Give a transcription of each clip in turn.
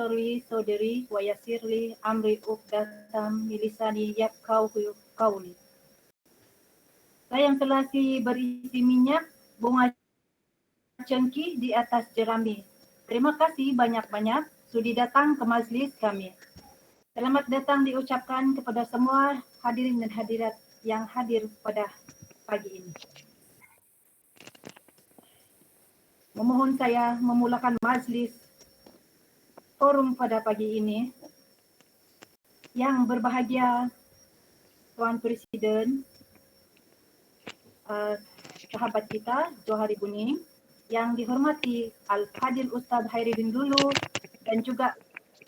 صدري ويسر لي أمري عقدة من lisani yafqahu qawli. Saya yang selasi berisi minyak bunga cengkih di atas jerami. Terima kasih banyak-banyak sudi datang ke majlis kami. Selamat datang diucapkan kepada semua hadirin dan hadirat yang hadir pada pagi ini. Memohon saya memulakan majlis forum pada pagi ini. Yang berbahagia Tuan Presiden, sahabat kita Johari Buning, yang dihormati Al-Fadil Ustaz Khairuddin Lulu dan juga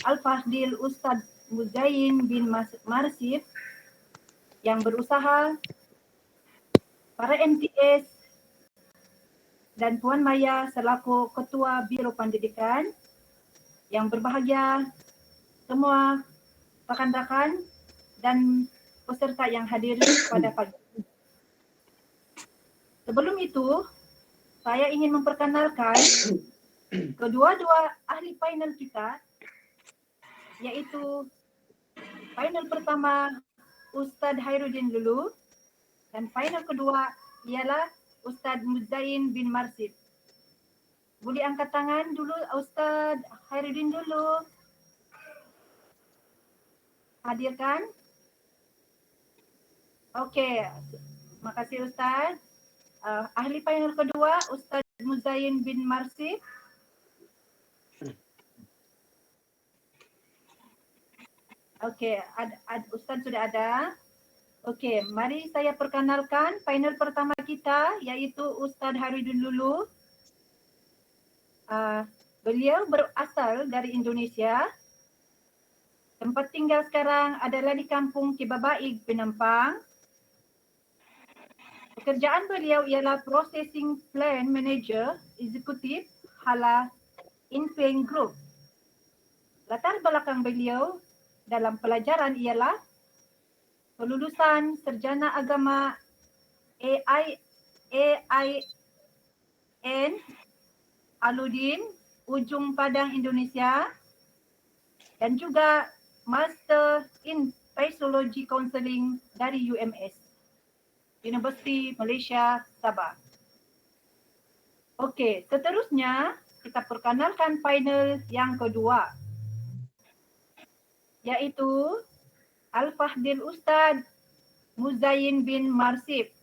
Al-Fadil Ustaz Muzain bin Marsif yang berusaha, para MTS dan Puan Maya selaku Ketua Biro Pendidikan, yang berbahagia semua rakan-rakan dan peserta yang hadir pada pagi ini. Sebelum itu, saya ingin memperkenalkan kedua-dua ahli panel kita, yaitu panel pertama Ustaz Khairuddin Lulu dan panel kedua ialah Ustaz Muzain bin Marsif. Boleh angkat tangan dulu Ustaz Khairuddin Lulu. Hadirkan? Okey, makasih Ustaz. Ahli panel kedua Ustaz Muzain bin Marsif. Okey, Ustaz sudah ada. Okey, mari saya perkenalkan panel pertama kita iaitu Ustaz Khairuddin Lulu. Beliau berasal dari Indonesia. Tempat tinggal sekarang adalah di Kampung Cibabaig, Penampang. Pekerjaan beliau ialah Processing Plan Manager Eksekutif Hala Infeng Group. Latar belakang beliau dalam pelajaran ialah kelulusan Sarjana Agama AIN Aludin, Ujung Padang, Indonesia, dan juga Master in Psychology Counseling dari UMS, University Malaysia, Sabah. Okey, seterusnya kita perkenalkan panel yang kedua, iaitu Al-Fadil Ustaz Muzain bin Marsif.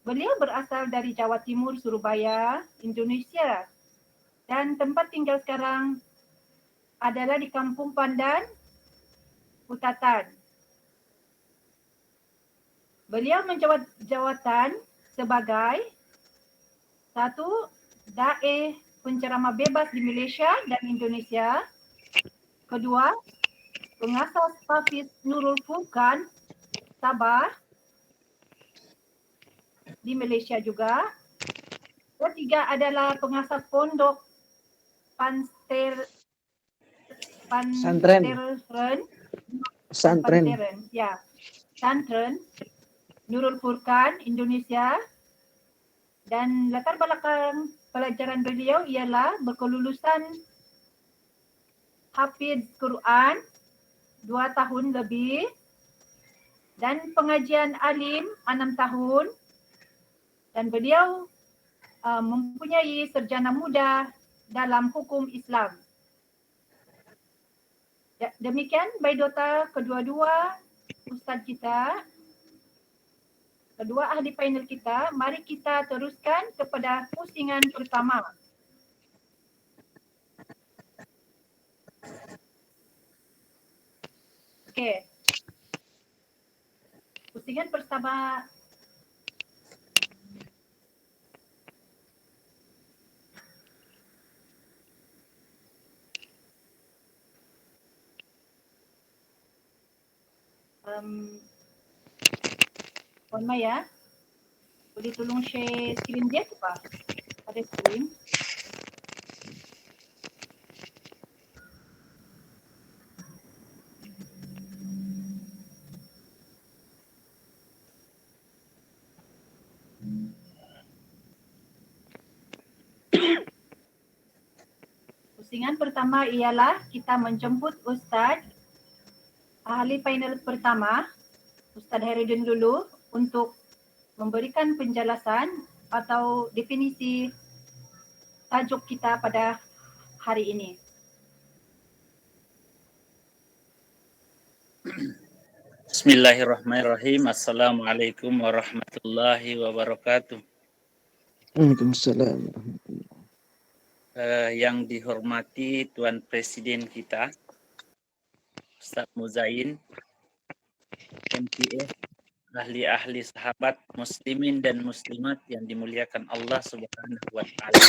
Beliau berasal dari Jawa Timur, Surabaya, Indonesia, dan tempat tinggal sekarang adalah di Kampung Pandan, Kutatan. Beliau menjawat jawatan sebagai satu, da'i penceramah bebas di Malaysia dan Indonesia. Kedua, pengasas Hafiz Nurul Furqan, Sabah, di Malaysia juga. Ketiga adalah pengasas pondok Santren Nurul Furqan, Indonesia. Dan latar belakang pelajaran beliau ialah berkelulusan Hafiz Quran 2 tahun lebih dan pengajian alim 6 tahun, dan beliau mempunyai sarjana muda dalam hukum Islam. Demikian biodata kedua-dua ustaz kita, kedua ahli panel kita. Mari kita teruskan kepada pusingan pertama. Okey. Pusingan pertama Puan Maya, boleh tolong share screen dia ke Pak? Ada screen. Pusingan pertama ialah kita menjemput Ustadz, ahli panel pertama, Ustadz Hairudin dulu, untuk memberikan penjelasan atau definisi tajuk kita pada hari ini. Bismillahirrahmanirrahim. Assalamualaikum warahmatullahi wabarakatuh. Waalaikumsalam. Yang dihormati Tuan Presiden kita, Ustaz Muzain, MPA, ahli-ahli sahabat muslimin dan muslimat yang dimuliakan Allah Subhanahu wa Ta'ala.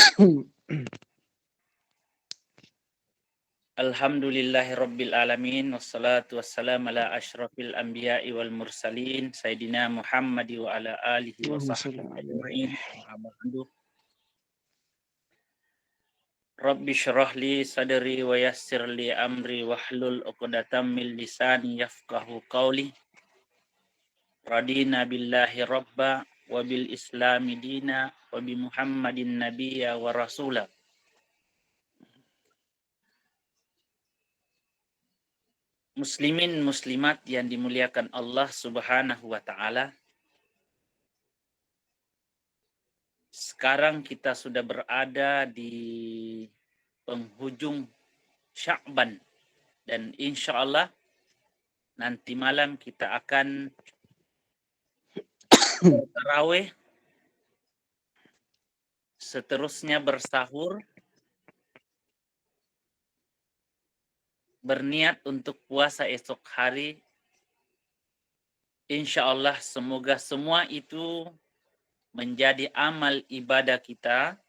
Alhamdulillahirabbil alamin, wassalatu wassalamu ala asyrafil anbiya'i wal mursalin sayyidina Muhammad wa ala alihi wa sahbihi ajma'in. Rabbi syrah li sadri wa yassir li amri wahlul 'uqdatam min lisani yafqahu qawli. Radina billahi rabba wa bil islami dina wa bi Muhammadin nabiyya wa rasula. Muslimin muslimat yang dimuliakan Allah Subhanahu wa Ta'ala. Sekarang kita sudah berada di penghujung Sya'ban dan insya Allah nanti malam kita akan tarawih, seterusnya bersahur, berniat untuk puasa esok hari. Insya Allah semoga semua itu menjadi amal ibadah kita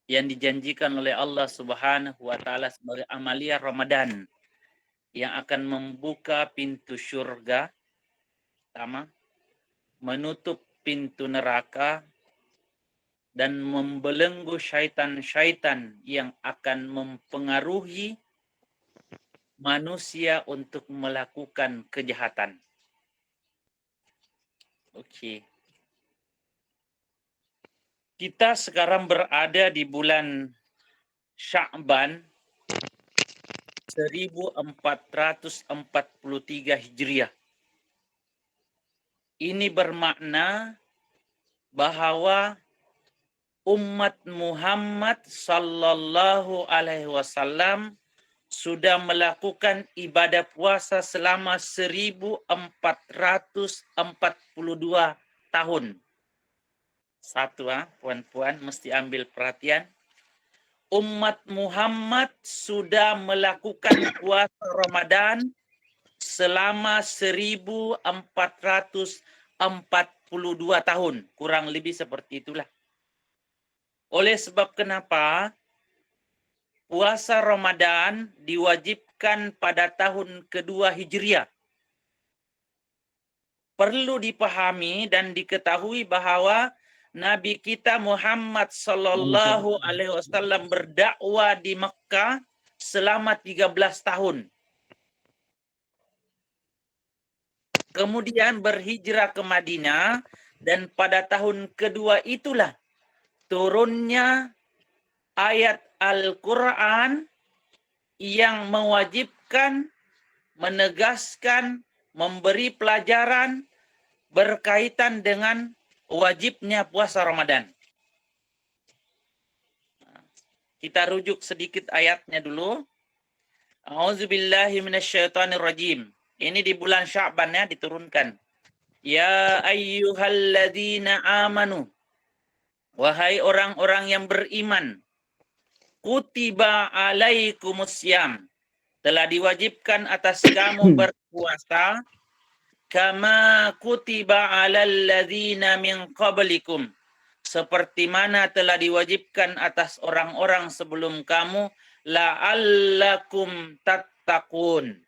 yang dijanjikan oleh Allah Subhanahu wa Ta'ala sebagai amalia Ramadan yang akan membuka pintu surga pertama, menutup pintu neraka, dan membelenggu syaitan-syaitan yang akan mempengaruhi manusia untuk melakukan kejahatan. Oke. Kita sekarang berada di bulan Sya'ban 1443 Hijriah. Ini bermakna bahwa umat Muhammad sallallahu alaihi wasallam sudah melakukan ibadah puasa selama 1442 tahun. Satu, puan-puan mesti ambil perhatian. Umat Muhammad sudah melakukan puasa Ramadan selama 1442 tahun. Kurang lebih seperti itulah. Oleh sebab kenapa puasa Ramadan diwajibkan pada tahun kedua Hijriah. Perlu dipahami dan diketahui bahwa Nabi kita Muhammad sallallahu alaihi wasallam berdakwah di Mekah selama 13 tahun. Kemudian berhijrah ke Madinah dan pada tahun kedua itulah turunnya ayat Al-Quran yang mewajibkan, menegaskan, memberi pelajaran berkaitan dengan wajibnya puasa Ramadan. Kita rujuk sedikit ayatnya dulu. A'udzubillahi minasyaitonirrajim. Ini di bulan Sya'ban ya diturunkan. Ya ayyuhalladzina amanu. Wahai orang-orang yang beriman, kutiba alaikumussyam, telah diwajibkan atas kamu berpuasa, kama kutiba alal ladzina min qablikum, seperti mana telah diwajibkan atas orang-orang sebelum kamu, la'allakum tattaqun,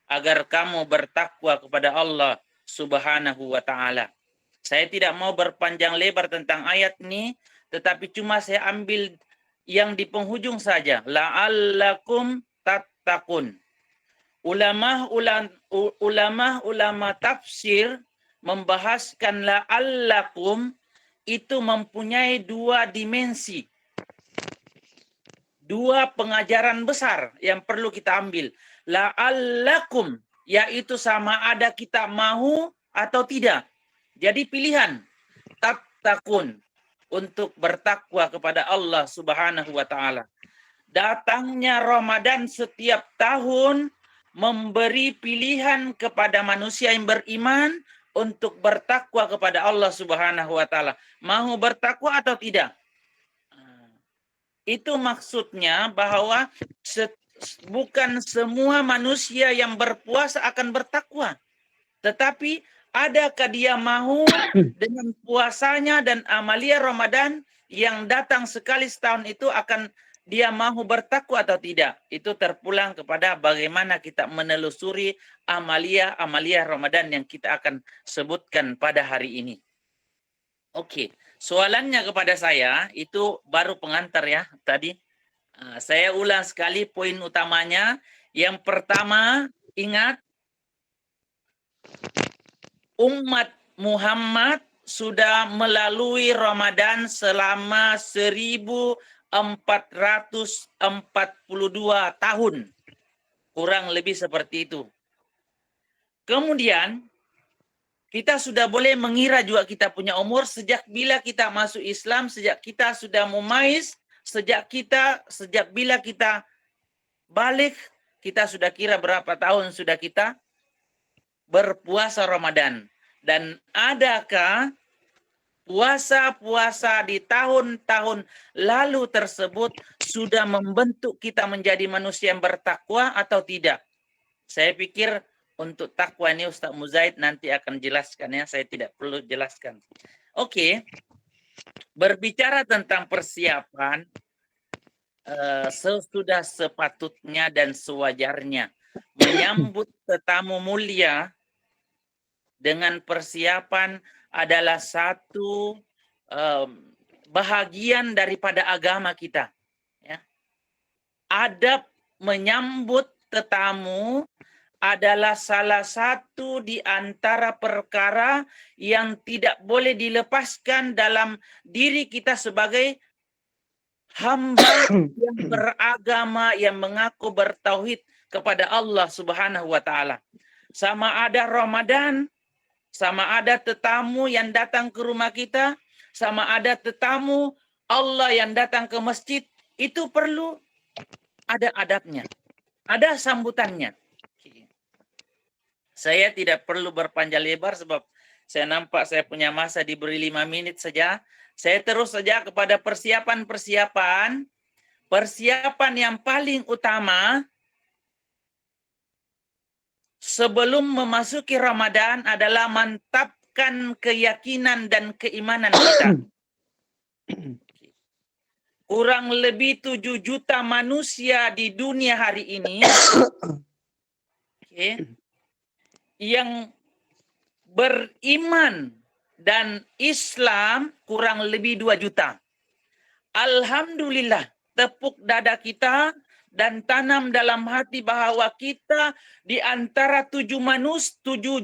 agar kamu bertakwa kepada Allah Subhanahu wa Ta'ala. Saya tidak mau berpanjang lebar tentang ayat ini, tetapi cuma saya ambil yang di penghujung saja. La'allakum tattaqun. Ulama tafsir membahaskan la'allakum itu mempunyai dua dimensi. dua pengajaran besar yang perlu kita ambil. La'allakum, yaitu sama ada kita mau atau tidak. Jadi pilihan. Tattaqun, untuk bertakwa kepada Allah Subhanahu wa taala. Datangnya Ramadan setiap tahun memberi pilihan kepada manusia yang beriman untuk bertakwa kepada Allah Subhanahu wa taala. Mau bertakwa atau tidak? Itu maksudnya bahwa bukan semua manusia yang berpuasa akan bertakwa. Tetapi adakah dia mau dengan puasanya dan amalia Ramadan yang datang sekali setahun itu akan dia mau bertakwa atau tidak? Itu terpulang kepada bagaimana kita menelusuri amalia Ramadan yang kita akan sebutkan pada hari ini. Oke, soalannya kepada saya itu baru pengantar ya tadi. Saya ulang sekali poin utamanya. Yang pertama, ingat umat Muhammad sudah melalui Ramadan selama 1442 tahun. Kurang lebih seperti itu. Kemudian kita sudah boleh mengira juga kita punya umur sejak bila kita masuk Islam, sejak kita sudah mumais, sejak bila kita balik, kita sudah kira berapa tahun sudah kita berpuasa Ramadan. Dan adakah puasa-puasa di tahun-tahun lalu tersebut sudah membentuk kita menjadi manusia yang bertakwa atau tidak? Saya pikir untuk takwa ini Ustaz Muzaid nanti akan jelaskan ya, saya tidak perlu jelaskan. Oke, berbicara tentang persiapan, sesudah sepatutnya dan sewajarnya menyambut tetamu mulia dengan persiapan adalah satu bahagian daripada agama kita. Ya. Adab menyambut tetamu adalah salah satu di antara perkara yang tidak boleh dilepaskan dalam diri kita sebagai hamba yang beragama, yang mengaku bertauhid kepada Allah Subhanahu wa taala. Sama ada Ramadan, sama ada tetamu yang datang ke rumah kita, sama ada tetamu Allah yang datang ke masjid, itu perlu ada adabnya, ada sambutannya. Saya tidak perlu berpanjang lebar sebab saya nampak saya punya masa diberi 5 menit saja. Saya terus saja kepada persiapan yang paling utama sebelum memasuki Ramadan adalah mantapkan keyakinan dan keimanan kita. Kurang lebih 7 juta manusia di dunia hari ini yang beriman dan Islam kurang lebih 2 juta. Alhamdulillah, tepuk dada kita dan tanam dalam hati bahwa kita di antara 7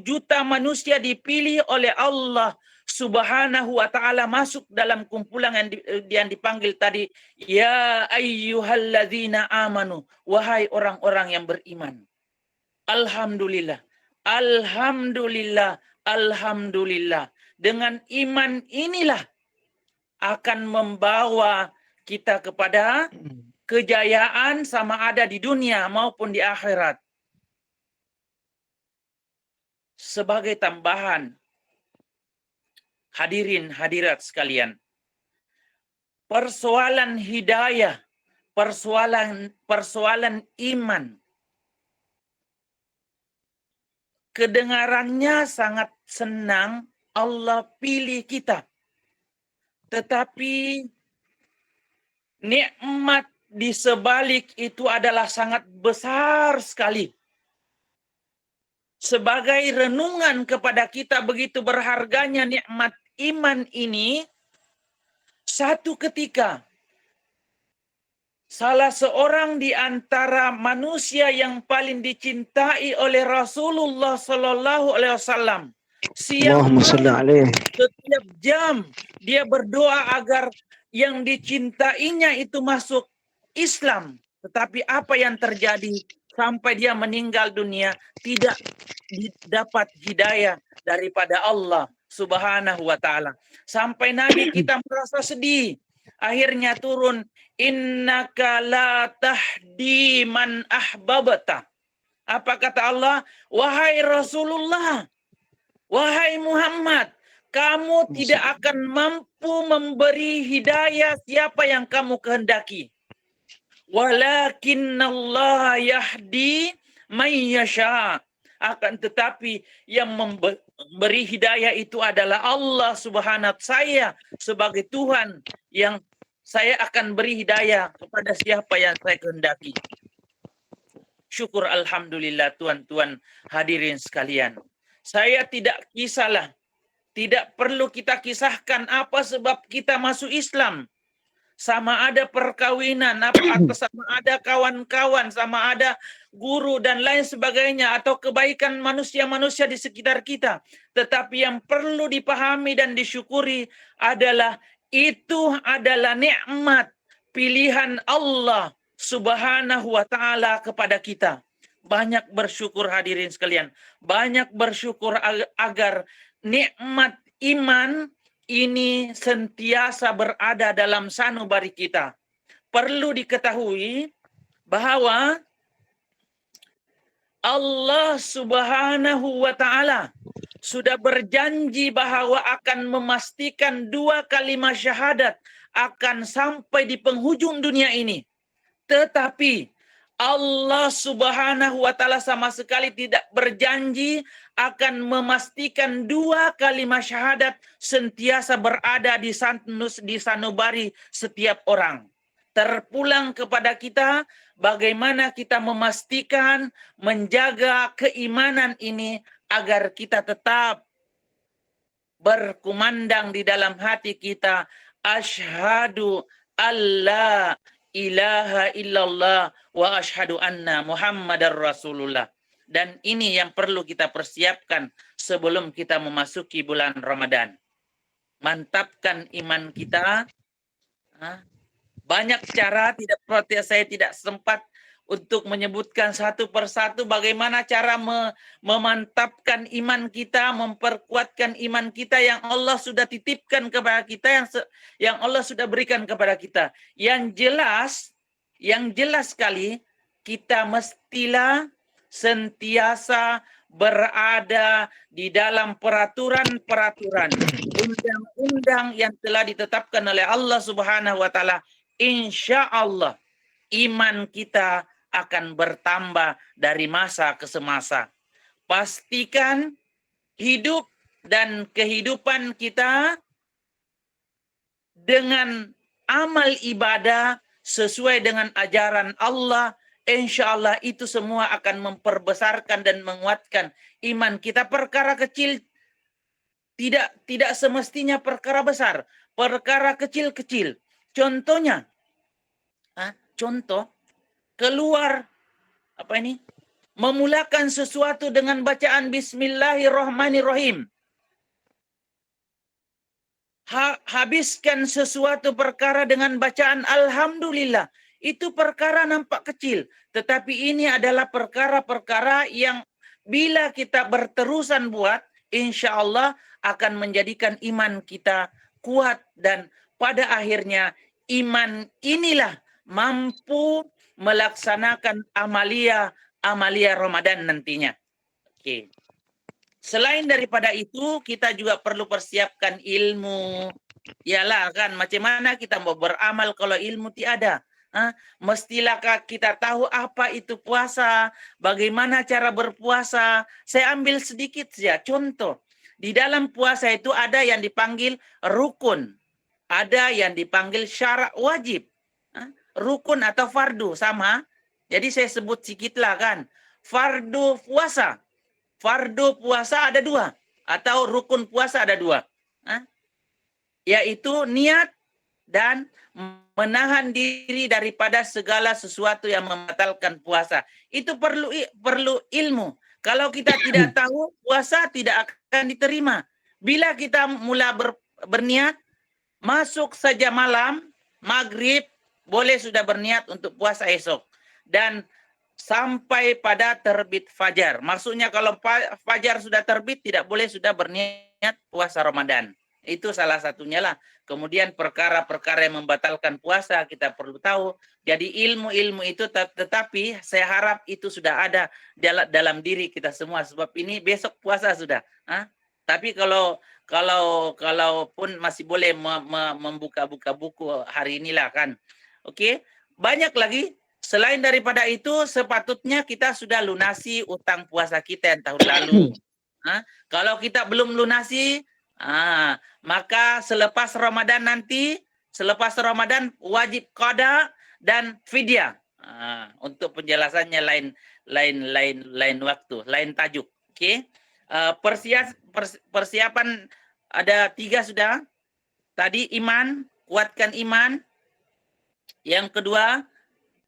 juta manusia dipilih oleh Allah Subhanahu wa taala masuk dalam kumpulan yang dipanggil tadi, ya ayyuhalladzina amanu, wahai orang-orang yang beriman. Alhamdulillah. Alhamdulillah, alhamdulillah. Dengan iman inilah akan membawa kita kepada kejayaan sama ada di dunia maupun di akhirat. Sebagai tambahan, hadirin hadirat sekalian, persoalan hidayah, persoalan iman, kedengarannya sangat senang Allah pilih kita. Tetapi nikmat di sebalik itu adalah sangat besar sekali. Sebagai renungan kepada kita begitu berharganya nikmat iman ini, satu ketika salah seorang di antara manusia yang paling dicintai oleh Rasulullah Sallallahu Alaihi Wasallam, setiap jam dia berdoa agar yang dicintainya itu masuk Islam. Tetapi apa yang terjadi sampai dia meninggal dunia tidak dapat hidayah daripada Allah Subhanahu wa taala. Sampai Nabi kita merasa sedih. Akhirnya turun, innaka la tahdi man ahbabta. Apa kata Allah? Wahai Rasulullah, wahai Muhammad, kamu tidak akan mampu memberi hidayah siapa yang kamu kehendaki. Walakinnallaha yahdi may yasha. Akan tetapi yang memberi hidayah itu adalah Allah Subhanahu wa taala. Saya sebagai Tuhan yang saya akan beri hidayah kepada siapa yang saya kehendaki. Syukur alhamdulillah tuan-tuan hadirin sekalian. Saya tidak kisahlah, tidak perlu kita kisahkan apa sebab kita masuk Islam. Sama ada perkawinan, atau sama ada kawan-kawan, sama ada guru dan lain sebagainya, atau kebaikan manusia-manusia di sekitar kita. Tetapi yang perlu dipahami dan disyukuri adalah itu adalah nikmat pilihan Allah Subhanahu wa taala kepada kita. Banyak bersyukur hadirin sekalian. Banyak bersyukur agar nikmat iman ini sentiasa berada dalam sanubari kita. Perlu diketahui bahwa Allah Subhanahu wa taala sudah berjanji bahwa akan memastikan 2 kalimat syahadat akan sampai di penghujung dunia ini. Tetapi Allah Subhanahu wa taala sama sekali tidak berjanji akan memastikan 2 kalimat syahadat sentiasa berada di sanubari setiap orang. Terpulang kepada kita bagaimana kita memastikan menjaga keimanan ini agar kita tetap berkumandang di dalam hati kita, asyhadu alla ilaha illallah wa asyhadu anna Muhammadar Rasulullah. Dan ini yang perlu kita persiapkan sebelum kita memasuki bulan Ramadan. Mantapkan iman kita. Banyak cara, saya tidak sempat untuk menyebutkan satu persatu bagaimana cara memantapkan iman kita, memperkuatkan iman kita yang Allah sudah titipkan kepada kita, yang Allah sudah berikan kepada kita. Yang jelas sekali, kita mestilah sentiasa berada di dalam peraturan-peraturan, undang-undang yang telah ditetapkan oleh Allah Subhanahu wa taala. Insya Allah iman kita akan bertambah dari masa ke semasa. Pastikan hidup dan kehidupan kita dengan amal ibadah sesuai dengan ajaran Allah. Insya Allah itu semua akan memperbesarkan dan menguatkan iman kita. Perkara kecil tidak semestinya perkara besar, perkara kecil-kecil. Contohnya, keluar memulakan sesuatu dengan bacaan Bismillahirrahmanirrahim. Habiskan sesuatu perkara dengan bacaan Alhamdulillah. Itu perkara nampak kecil, tetapi ini adalah perkara-perkara yang bila kita berterusan buat, insya Allah akan menjadikan iman kita kuat, dan pada akhirnya iman inilah mampu melaksanakan amalia Ramadan nantinya. Oke. Selain daripada itu, kita juga perlu persiapkan ilmu. Yalah kan, macam mana kita mau beramal kalau ilmu tiada? Mestilah kita tahu apa itu puasa, bagaimana cara berpuasa. Saya ambil sedikit saja contoh. Di dalam puasa itu ada yang dipanggil rukun, ada yang dipanggil syarat wajib. Rukun atau fardu sama. Jadi saya sebut sedikitlah kan. Fardu puasa ada 2, atau rukun puasa ada 2. Yaitu niat dan menahan diri daripada segala sesuatu yang membatalkan puasa. Itu perlu ilmu. Kalau kita tidak tahu, puasa tidak akan diterima. Bila kita mula berniat, masuk saja malam, maghrib, boleh sudah berniat untuk puasa esok. Dan sampai pada terbit fajar. Maksudnya kalau fajar sudah terbit, tidak boleh sudah berniat puasa Ramadan. Itu salah satunya lah. Kemudian perkara-perkara yang membatalkan puasa kita perlu tahu. Jadi ilmu-ilmu itu tetapi saya harap itu sudah ada dalam diri kita semua. Sebab ini besok puasa sudah. Tapi kalaupun masih boleh membuka-buka buku hari inilah kan. Oke, banyak lagi. Selain daripada itu, sepatutnya kita sudah lunasi utang puasa kita yang tahun lalu. Kalau kita belum lunasi, maka selepas Ramadan nanti, selepas Ramadan wajib qada dan fidyah. Untuk penjelasannya lain waktu, lain tajuk. Oke. Persiapan ada 3 sudah. Tadi iman, kuatkan iman. Yang kedua,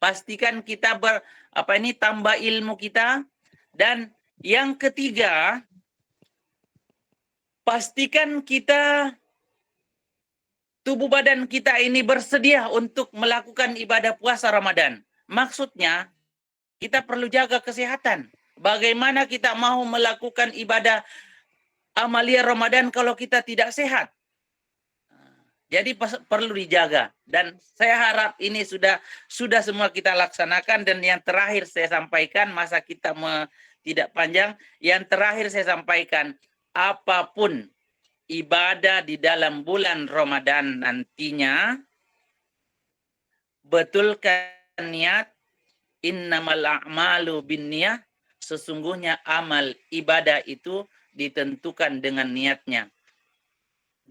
pastikan kita tambah ilmu kita. Dan yang ketiga, pastikan kita tubuh badan kita ini bersedia untuk melakukan ibadah puasa Ramadan. Maksudnya, kita perlu jaga kesehatan. Bagaimana kita mau melakukan ibadah amalia Ramadan kalau kita tidak sehat? Jadi perlu dijaga. Dan saya harap ini sudah semua kita laksanakan. Dan yang terakhir saya sampaikan, masa kita tidak panjang. Yang terakhir saya sampaikan, apapun ibadah di dalam bulan Ramadan nantinya, betulkan niat, innamal a'malu binniyah, sesungguhnya amal ibadah itu ditentukan dengan niatnya.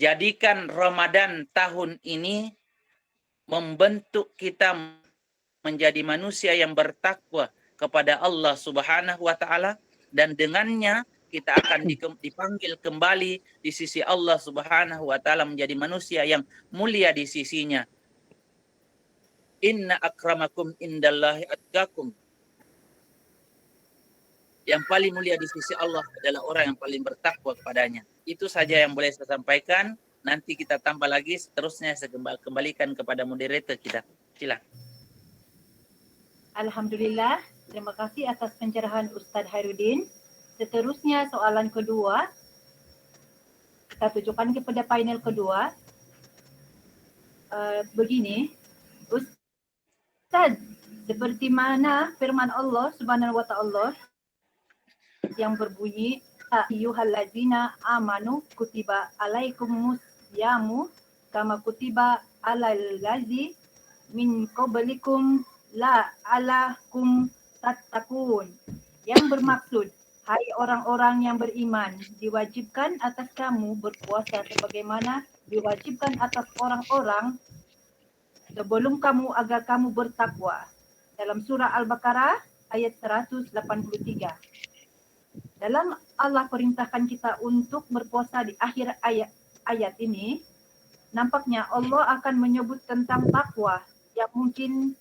Jadikan Ramadan tahun ini membentuk kita menjadi manusia yang bertakwa kepada Allah Subhanahu wa taala, dan dengannya kita akan dipanggil kembali di sisi Allah Subhanahu wa taala menjadi manusia yang mulia di sisinya. Inna akramakum indallahi atqakum. Yang paling mulia di sisi Allah adalah orang yang paling bertakwa kepadanya. Itu saja yang boleh saya sampaikan. Nanti kita tambah lagi, seterusnya saya kembalikan kepada moderator kita. Silakan. Alhamdulillah, terima kasih atas pencerahan Ustadz Khairuddin. Seterusnya soalan kedua. Kita tujukan kepada panel kedua. Begini, Ustadz, seperti mana firman Allah Subhanahu wa taala yang berbunyi, ayyuhallazina amanu kutiba alaikumus syamu kama kutiba alal ladzi min qablikum la'allakum tattaqun, yang bermaksud, hai orang-orang yang beriman, diwajibkan atas kamu berpuasa sebagaimana diwajibkan atas orang-orang sebelum kamu agar kamu bertakwa. Dalam surah Al-Baqarah ayat 183. Dalam Allah perintahkan kita untuk berpuasa di akhir ayat ini, nampaknya Allah akan menyebut tentang takwa yang mungkin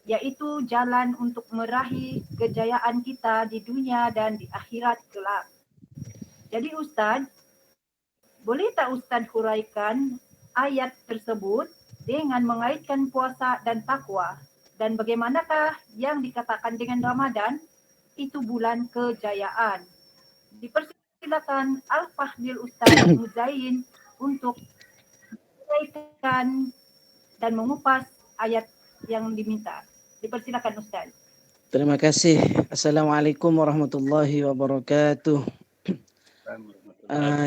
yaitu jalan untuk meraih kejayaan kita di dunia dan di akhirat kelak. Jadi Ustadz, boleh tak Ustadz huraikan ayat tersebut dengan mengaitkan puasa dan takwa? Dan bagaimanakah yang dikatakan dengan Ramadan itu bulan kejayaan? Dipersilakan Al-Fahdil Ustadz Muzain untuk menyampaikan dan mengupas ayat yang diminta. Dipersilakan Ustadz. Terima kasih. Assalamualaikum warahmatullahi wabarakatuh.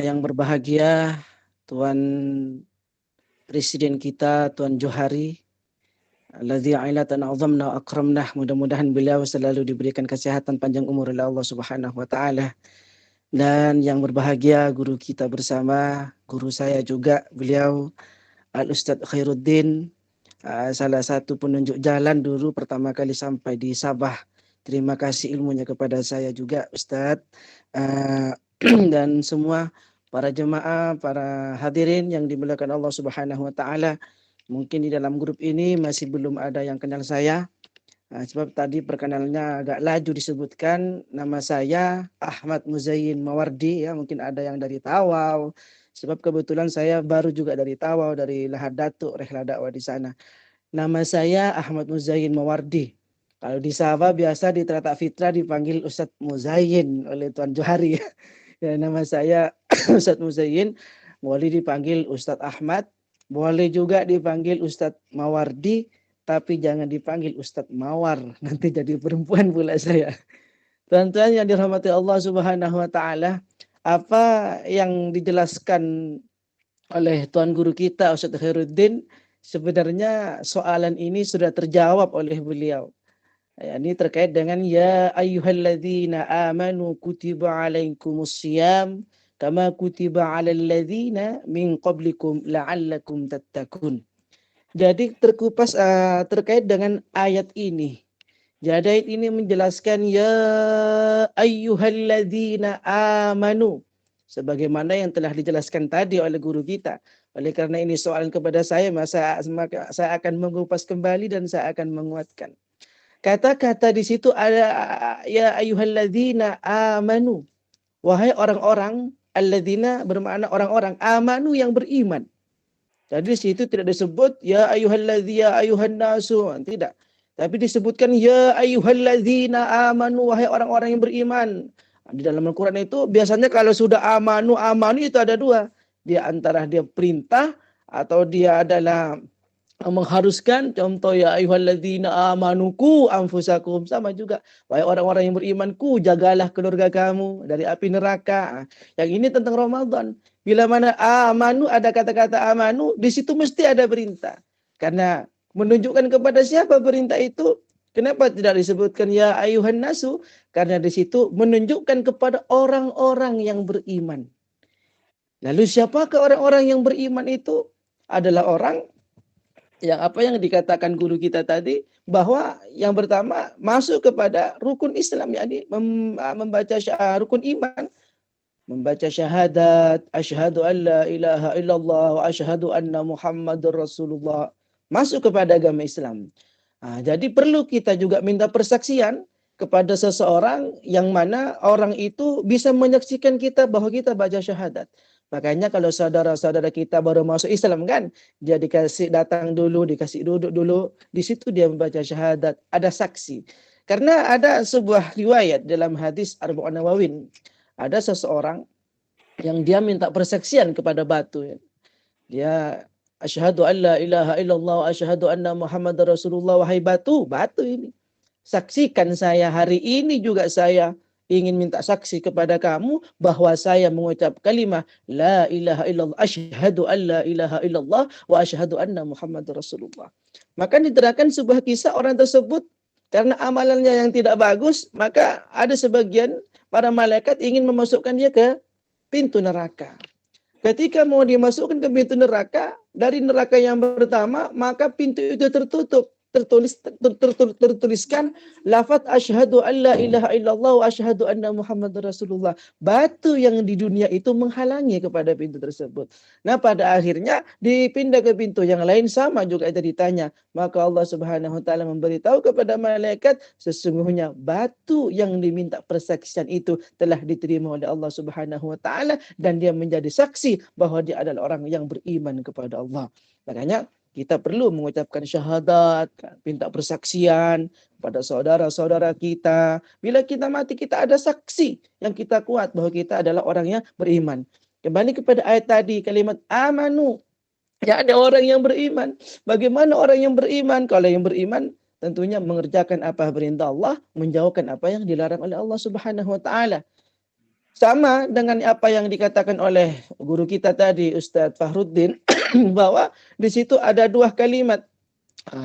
Yang berbahagia Tuan Presiden kita, Tuan Johari, alladzi a'latana azamna wa akramnah, mudah-mudahan beliau selalu diberikan kesehatan panjang umur oleh Allah Subhanahu wa taala. Dan yang berbahagia guru kita bersama, guru saya juga, beliau Al-Ustadz Khairuddin, salah satu penunjuk jalan dulu pertama kali sampai di Sabah. Terima kasih ilmunya kepada saya juga Ustadz. Dan semua para jemaah, para hadirin yang dimuliakan Allah Subhanahu wa taala. Mungkin di dalam grup ini masih belum ada yang kenal saya. Sebab tadi perkenalannya agak laju disebutkan, nama saya Ahmad Muzain Mawardi, ya mungkin ada yang dari Tawau. Sebab kebetulan saya baru juga dari Tawau, dari Lahad Datuk, Rehla Dakwah di sana. Nama saya Ahmad Muzayyin Mawardi. Kalau di Sabah biasa di Teratak Fitra dipanggil Ustadz Muzayyin oleh Tuan Johari. Ya, nama saya Ustadz Muzayyin, boleh dipanggil Ustadz Ahmad, boleh juga dipanggil Ustadz Mawardi, tapi jangan dipanggil Ustadz Mawar, nanti jadi perempuan pula saya. Tuan-tuan yang dirahmati Allah Subhanahu wa taala, apa yang dijelaskan oleh Tuan Guru kita Ustadz Khairuddin, sebenarnya soalan ini sudah terjawab oleh beliau. Ini terkait dengan ya ayyuhalladzina amanu kutiba alaikumusiyam kama kutiba alal ladzina min qablikum la'allakum tattaqun. Jadi terkupas terkait dengan ayat ini. Jadi ayat ini menjelaskan ya ayyuhalladzina amanu, sebagaimana yang telah dijelaskan tadi oleh guru kita. Oleh karena ini soalan kepada saya, maka saya akan mengupas kembali dan saya akan menguatkan. Kata-kata di situ ada ya ayyuhalladzina amanu. Wahai orang-orang, alladzina bermakna orang-orang, amanu yang beriman. Jadi di situ tidak disebut ya ayyuhalladzi ya ayyuhan nasu, tidak. Tapi disebutkan ya ayyuhalladzina amanu, wahai orang-orang yang beriman. Di dalam Al-Qur'an itu biasanya kalau sudah amanu itu ada dua. Dia antara dia perintah atau dia adalah mengharuskan. Contoh ya ayyuhalladzina amanuku anfusakum, sama juga wahai orang-orang yang berimanku jagalah keluarga kamu dari api neraka. Yang ini tentang Ramadan. Bila mana amanu ada kata-kata amanu, di situ mesti ada perintah. Karena menunjukkan kepada siapa perintah itu. Kenapa tidak disebutkan ya ayyuhan nasu? Karena di situ menunjukkan kepada orang-orang yang beriman. Lalu siapakah orang-orang yang beriman itu? Adalah orang yang apa yang dikatakan guru kita tadi, bahwa yang pertama masuk kepada rukun Islam, yakni membaca rukun iman, membaca syahadat asyhadu an la ilaha illallah wa asyhadu anna muhammadur rasulullah, masuk kepada agama Islam. Jadi perlu kita juga minta persaksian kepada seseorang yang mana orang itu bisa menyaksikan kita bahwa kita baca syahadat. Makanya kalau saudara-saudara kita baru masuk Islam kan, dia dikasih datang dulu, dikasih duduk dulu, di situ dia membaca syahadat, ada saksi. Karena ada sebuah riwayat dalam hadis Arba'un Nawawin, ada seseorang yang dia minta persaksian kepada batu. Dia asyhadu an la ilaha illallah wa asyhadu anna muhammadar rasulullah, wahai batu ini, saksikan saya hari ini juga saya ingin minta saksi kepada kamu bahwa saya mengucap kalimat la ilaha illallah, asyhadu an la ilaha illallah wa asyhadu anna muhammadar rasulullah. Maka diterangkan sebuah kisah orang tersebut karena amalannya yang tidak bagus, maka ada sebagian para malaikat ingin memasukkan dia ke pintu neraka. Ketika mau dimasukkan ke pintu neraka, dari neraka yang pertama, maka pintu itu tertutup. Tertuliskan lafaz asyhadu an la ilaha illallah wa asyhadu anna muhammadar rasulullah. Batu yang di dunia itu menghalangi kepada pintu tersebut. Nah, pada akhirnya dipindah ke pintu yang lain, sama juga itu ditanya. Maka Allah Subhanahu wa taala memberitahu kepada malaikat, sesungguhnya batu yang diminta persaksian itu telah diterima oleh Allah Subhanahu wa taala dan dia menjadi saksi bahwa dia adalah orang yang beriman kepada Allah. Makanya kita perlu mengucapkan syahadat, minta persaksian pada saudara-saudara kita. Bila kita mati, kita ada saksi yang kita kuat bahwa kita adalah orang yang beriman. Kembali kepada ayat tadi, kalimat amanu. Ya, ada orang yang beriman. Bagaimana orang yang beriman? Kalau yang beriman tentunya mengerjakan apa perintah Allah, menjauhkan apa yang dilarang oleh Allah Subhanahu wa taala. Sama dengan apa yang dikatakan oleh guru kita tadi, Ustadz Fakhruddin, bahwa di situ ada dua kalimat.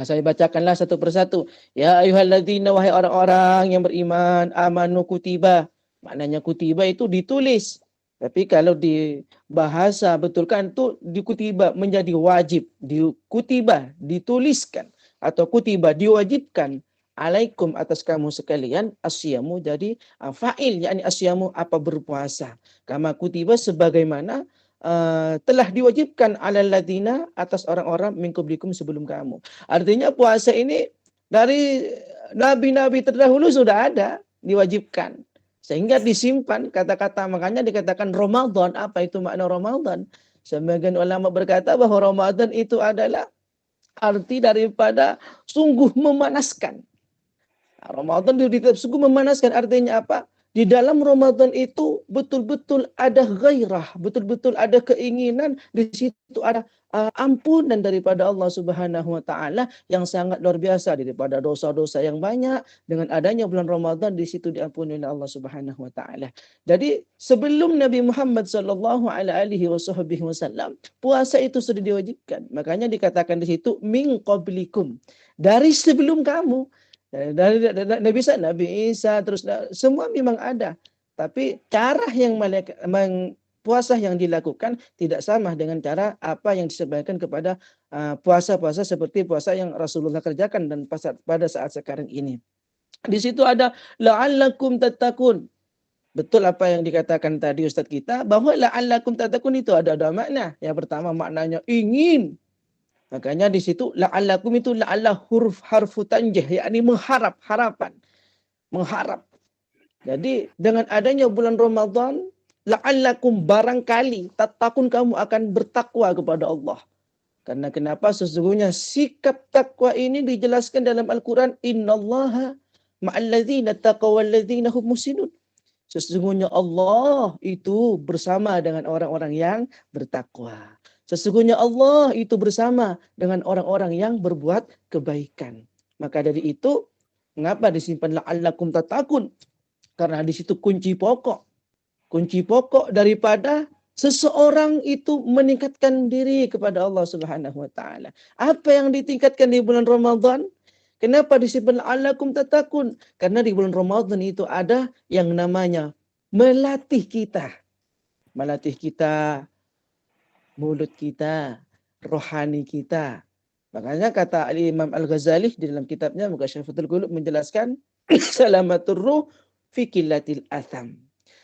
Saya bacakanlah satu persatu. Ya ayyuhalladzina, wahai orang-orang yang beriman, amanu kutiba. Maknanya kutiba itu ditulis. Tapi kalau di bahasa betulkan itu dikutiba menjadi wajib. Dikutiba, dituliskan. Atau kutiba, diwajibkan. Alaikum, atas kamu sekalian, asyamu, jadi fa'il, yakni asyamu, apa berpuasa. Kama kutiba, sebagaimana telah diwajibkan alal ladina, atas orang-orang min qablikum, sebelum kamu. Artinya puasa ini dari nabi-nabi terdahulu sudah ada, diwajibkan. Sehingga disimpan kata-kata, makanya dikatakan Ramadan. Apa itu makna Ramadan? Sebagian ulama berkata bahwa Ramadan itu adalah Arti daripada sungguh memanaskan. Ramadan sungguh memanaskan, artinya apa? Di dalam Ramadan itu betul-betul ada gairah, betul-betul ada keinginan, di situ ada ampunan daripada Allah Subhanahu wa taala yang sangat luar biasa, daripada dosa-dosa yang banyak. Dengan adanya bulan Ramadan, di situ diampuni oleh Allah Subhanahu wa taala. Jadi sebelum Nabi Muhammad sallallahu alaihi wasallam, puasa itu sudah diwajibkan. Makanya dikatakan di situ min qablikum, dari sebelum kamu. Dari Nabi Isa, terus semua memang ada. Tapi cara yang puasa yang dilakukan tidak sama dengan cara apa yang disebarkan kepada puasa-puasa seperti puasa yang Rasulullah kerjakan dan pada saat sekarang ini. Di situ ada la'allakum tattaqun. Betul apa yang dikatakan tadi Ustadz kita, bahwa la'allakum tattaqun itu ada makna. Yang pertama maknanya ingin. Makanya di situ la'allakum itu la'allah huruf harfu tanjih, yakni mengharap, harapan. Mengharap. Jadi dengan adanya bulan Ramadan, la'allakum barangkali tattaqun, kamu akan bertakwa kepada Allah. Karena kenapa? Sesungguhnya sikap takwa ini dijelaskan dalam Al-Quran, innallaha ma'alladzina taqaw walladzina hum muhsinun. Sesungguhnya Allah itu bersama dengan orang-orang yang bertakwa. Sesungguhnya Allah itu bersama dengan orang-orang yang berbuat kebaikan. Maka dari itu, mengapa disimpan la'allakum tattaqun? Karena di situ kunci pokok. Kunci pokok daripada seseorang itu meningkatkan diri kepada Allah Subhanahu wa taala. Apa yang ditingkatkan di bulan Ramadan? Kenapa disimpan la'allakum tattaqun? Karena di bulan Ramadan itu ada yang namanya melatih kita. Melatih kita, mulut kita, rohani kita. Makanya kata Imam Al-Ghazali di dalam kitabnya Mukasyfatul Qulub menjelaskan salamatur ruh fi qillatil atham.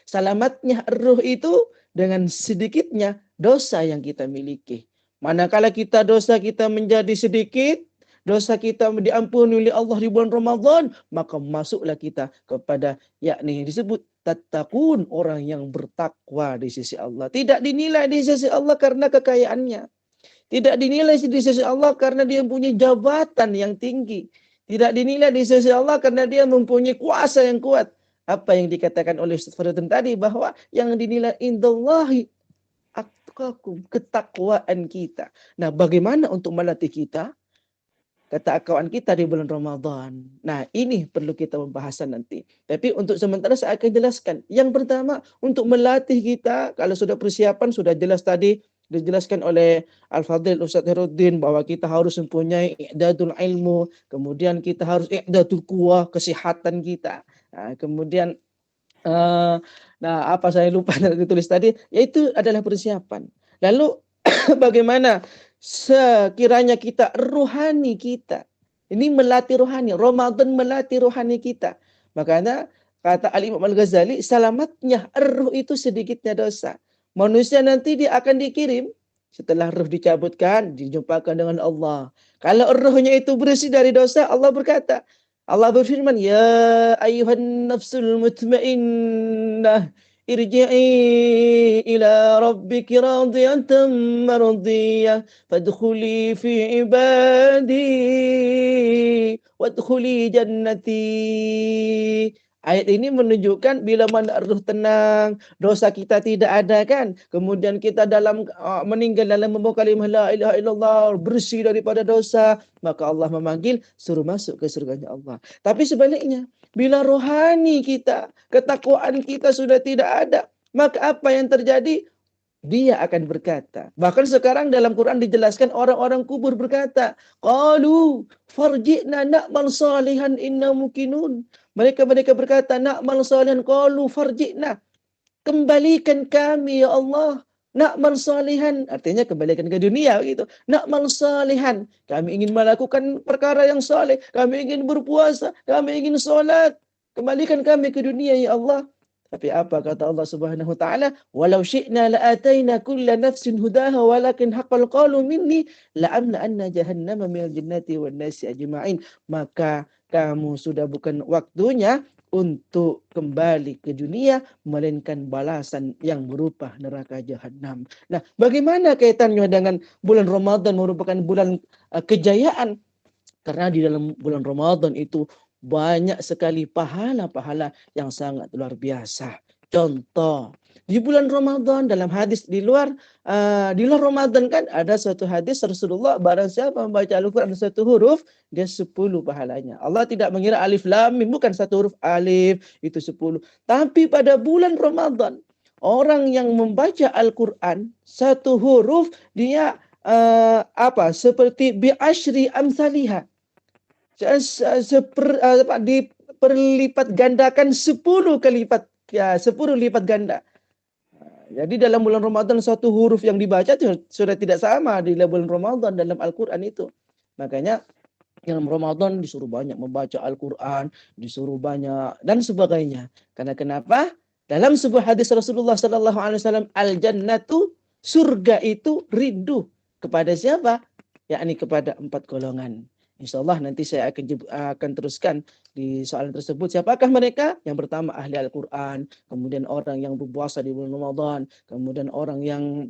Selamatnya ruh itu dengan sedikitnya dosa yang kita miliki. Manakala dosa kita menjadi sedikit, dosa kita diampuni oleh Allah di bulan Ramadan, maka masuklah kita kepada yakni disebut tattaqun, orang yang bertakwa di sisi Allah. Tidak dinilai di sisi Allah karena kekayaannya. Tidak dinilai di sisi Allah karena dia mempunyai jabatan yang tinggi. Tidak dinilai di sisi Allah karena dia mempunyai kuasa yang kuat. Apa yang dikatakan oleh Ustaz Faridun tadi, bahwa yang dinilai indallahi atqakum, ketakwaan kita. Nah, bagaimana untuk melatih kita? Ketakwaan kita di bulan Ramadan. Nah, ini perlu kita pembahasan nanti. Tapi untuk sementara saya akan jelaskan. Yang pertama, untuk melatih kita, kalau sudah persiapan, sudah jelas tadi, dijelaskan oleh Al-Fadhil Ustaz Heruddin, bahwa kita harus mempunyai i'dadul ilmu, kemudian kita harus i'dadul quwah, kesehatan kita. Nah, kemudian, apa saya lupa ditulis tadi, yaitu adalah persiapan. Lalu, bagaimana sekiranya kita rohani kita ini melatih rohani, Ramadan melatih rohani kita. Makanya kata Al-Imam Al-Ghazali, selamatnya ruh itu sedikitnya dosa. Manusia nanti dia akan dikirim setelah ruh dicabutkan, dijumpakan dengan Allah. Kalau ruhnya itu bersih dari dosa, Allah berkata, Allah berfirman, ya ayyuhan nafsul mutmainnah, irji'i ila rabbiki radiyatan mardiyah fadkhuli fi ibadi wadkhuli jannati. Ayat ini menunjukkan bila mana ruh tenang, dosa kita tidak ada kan. Kemudian kita meninggal dalam membawa kalimah la ilaha illallah, bersih daripada dosa, maka Allah memanggil suruh masuk ke surganya Allah. Tapi sebaliknya, bila rohani kita, ketakwaan kita sudah tidak ada, maka apa yang terjadi? Dia akan berkata. Bahkan sekarang dalam Quran dijelaskan orang-orang kubur berkata, qalu farji'na na'mal salihan inna mukinun. Mereka berkata, na'mal salihan, qalu farji'na. Kembalikan kami ya Allah. Na'mal salihan, artinya kembalikan ke dunia gitu. Na'mal salihan, kami ingin melakukan perkara yang saleh, kami ingin berpuasa, kami ingin sholat. Kembalikan kami ke dunia ya Allah. Tapi apa kata Allah Subhanahu wa taala? Walau syi'na la'ataina kulla nafsin hudaha walakin haqqal qalu minni la'amla anna jahannama minal jinnati wan nasi ajma'in. Maka kamu sudah bukan waktunya untuk kembali ke dunia, melainkan balasan yang berupa neraka jahanam. Nah, bagaimana kaitannya dengan bulan Ramadan merupakan bulan kejayaan? Karena di dalam bulan Ramadan itu banyak sekali pahala-pahala yang sangat luar biasa. Contoh, di bulan Ramadan dalam hadis di luar Ramadan kan ada suatu hadis Rasulullah, barang siapa membaca Al-Quran satu huruf, dia 10 pahalanya. Allah tidak mengira alif lam mim, bukan satu huruf alif itu 10. Tapi pada bulan Ramadan, orang yang membaca Al-Quran satu huruf dia seperti bi'ashri amsalihah, diperlipat gandakan 10 kali lipat, ya 10 lipat ganda. Jadi dalam bulan Ramadan satu huruf yang dibaca sudah tidak sama di bulan Ramadan dalam Al-Quran itu. Makanya dalam Ramadan disuruh banyak membaca Al-Quran, disuruh banyak dan sebagainya. Karena kenapa? Dalam sebuah hadis Rasulullah Sallallahu Alaihi Wasallam, al-jannatu, surga itu rindu kepada siapa? Yakni kepada 4 golongan. Insya Allah nanti saya akan teruskan di soalan tersebut. Siapakah mereka? Yang pertama ahli Al-Quran, kemudian orang yang berpuasa di bulan Ramadan, kemudian orang yang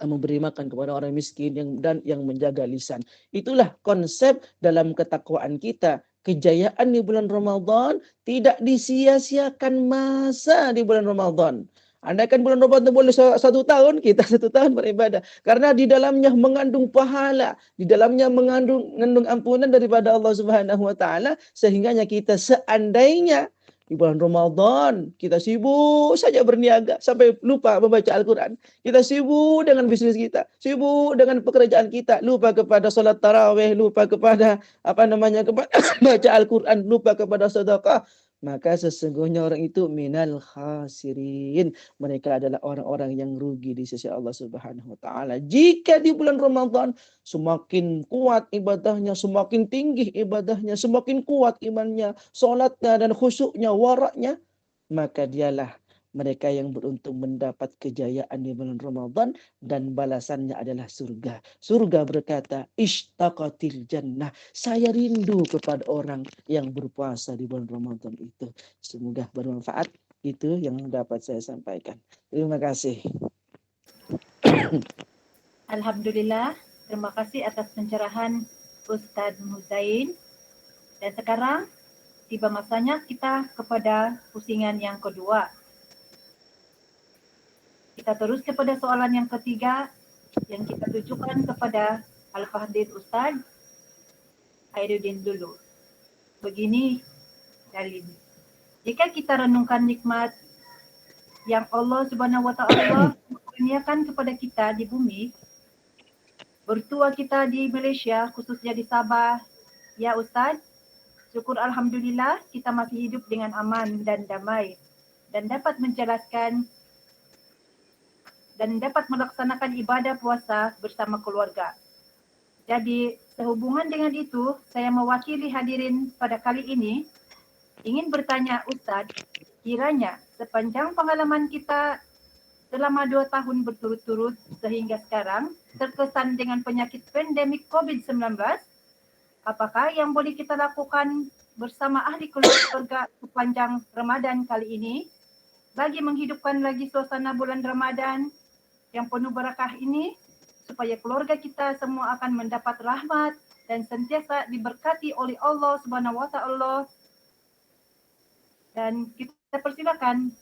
memberi makan kepada orang miskin dan yang menjaga lisan. Itulah konsep dalam ketakwaan kita. Kejayaan di bulan Ramadan tidak disia-siakan masa di bulan Ramadan. Andaikan bulan Ramadan boleh 1 tahun, kita 1 tahun beribadah. Karena di dalamnya mengandung pahala, di dalamnya mengandung ampunan daripada Allah Subhanahu wa taala, sehingganya kita seandainya di bulan Ramadan kita sibuk saja berniaga sampai lupa membaca Al-Quran. Kita sibuk dengan bisnis kita, sibuk dengan pekerjaan kita, lupa kepada salat tarawih, lupa kepada kepada baca Al-Quran, lupa kepada sedekah. Maka sesungguhnya orang itu minal khasirin. Mereka adalah orang-orang yang rugi di sisi Allah Subhanahu wa taala. Jika di bulan Ramadan semakin kuat ibadahnya, semakin tinggi ibadahnya, semakin kuat imannya, salatnya dan khusyuknya, waraknya, maka dialah mereka yang beruntung mendapat kejayaan di bulan Ramadan dan balasannya adalah surga. Surga berkata, ishtaqatil jannah. Saya rindu kepada orang yang berpuasa di bulan Ramadan itu. Semoga bermanfaat. Itu yang dapat saya sampaikan. Terima kasih. Alhamdulillah, terima kasih atas pencerahan Ustadz Muzain. Dan sekarang tiba masanya kita kepada pusingan yang kedua. Kita terus kepada soalan yang ketiga yang kita tujukan kepada Al-Fadhil Ustadz Khairuddin dulu. Begini dalilnya. Jika kita renungkan nikmat yang Allah Subhanahu wa taala kurniakan kepada kita di bumi, bertua kita di Malaysia, khususnya di Sabah, ya Ustadz, syukur alhamdulillah kita masih hidup dengan aman dan damai dan dapat menjalankan dan dapat melaksanakan ibadah puasa bersama keluarga. Jadi, sehubungan dengan itu, saya mewakili hadirin pada kali ini ingin bertanya Ustadz, kiranya sepanjang pengalaman kita selama 2 tahun berturut-turut sehingga sekarang terkesan dengan penyakit pandemik COVID-19, apakah yang boleh kita lakukan bersama ahli keluarga sepanjang Ramadan kali ini bagi menghidupkan lagi suasana bulan Ramadan yang penuh barakah ini, supaya keluarga kita semua akan mendapat rahmat dan sentiasa diberkati oleh Allah Subhanahu wa taala. Dan kita persilakan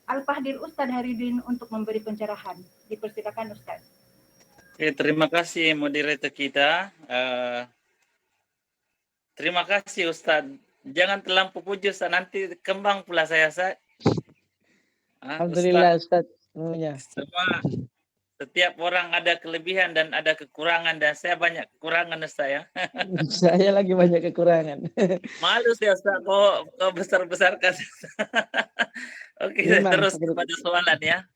Al-Fadhil Ustadz Khairuddin untuk memberi pencerahan. Dipersilakan Ustadz. Oke, terima kasih moderator kita. Terima kasih Ustadz. Jangan terlampau puji Ustadz, nanti kembang pula saya. Alhamdulillah Ustadz. Semua setiap orang ada kelebihan dan ada kekurangan, dan saya banyak kekurangan Ustaz ya. Saya lagi banyak kekurangan. Malu saya Ustaz kok besar-besarkan. Oke, terus kepada soalan ya.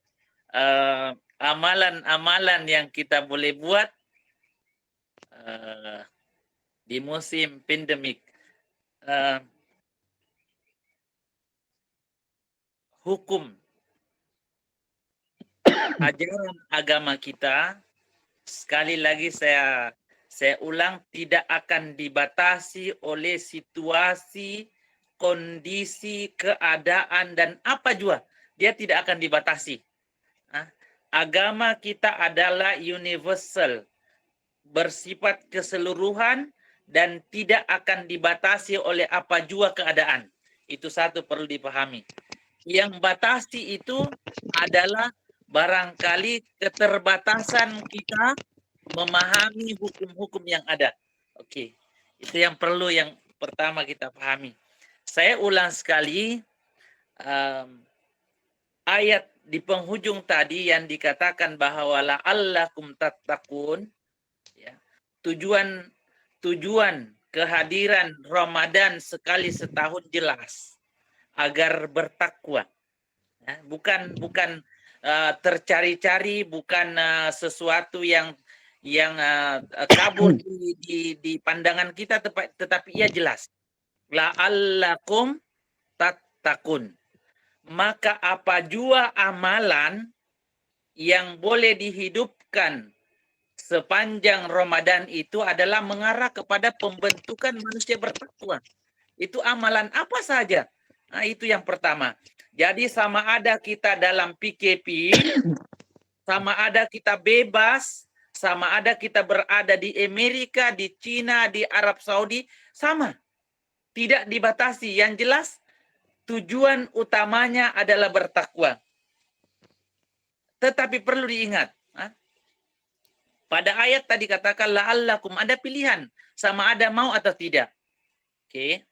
Amalan-amalan yang kita boleh buat di musim pandemik. Hukum ajaran agama kita, sekali lagi saya Saya ulang, tidak akan dibatasi oleh situasi, kondisi, keadaan, dan apa juga. Dia tidak akan dibatasi. Agama kita adalah universal, bersifat keseluruhan, dan tidak akan dibatasi oleh apa juga keadaan. Itu satu perlu dipahami. Yang batasi itu adalah barangkali keterbatasan kita memahami hukum-hukum yang ada. Oke, itu yang perlu yang pertama kita pahami. Saya ulang sekali, ayat di penghujung tadi yang dikatakan bahwa la'allakum tattaqun, ya, tujuan kehadiran Ramadan sekali setahun jelas agar bertakwa. Ya, bukan tercari-cari, bukan sesuatu yang kabur di pandangan kita, tetapi ia jelas. La'allakum tattaqun. Maka apa jua amalan yang boleh dihidupkan sepanjang Ramadan itu adalah mengarah kepada pembentukan manusia bertakwa. Itu amalan apa saja? Nah, itu yang pertama. Jadi sama ada kita dalam PKP, sama ada kita bebas, sama ada kita berada di Amerika, di Cina, di Arab Saudi, sama. Tidak dibatasi. Yang jelas, tujuan utamanya adalah bertakwa. Tetapi perlu diingat, pada ayat tadi katakan la'allakum, ada pilihan, sama ada mau atau tidak. Oke.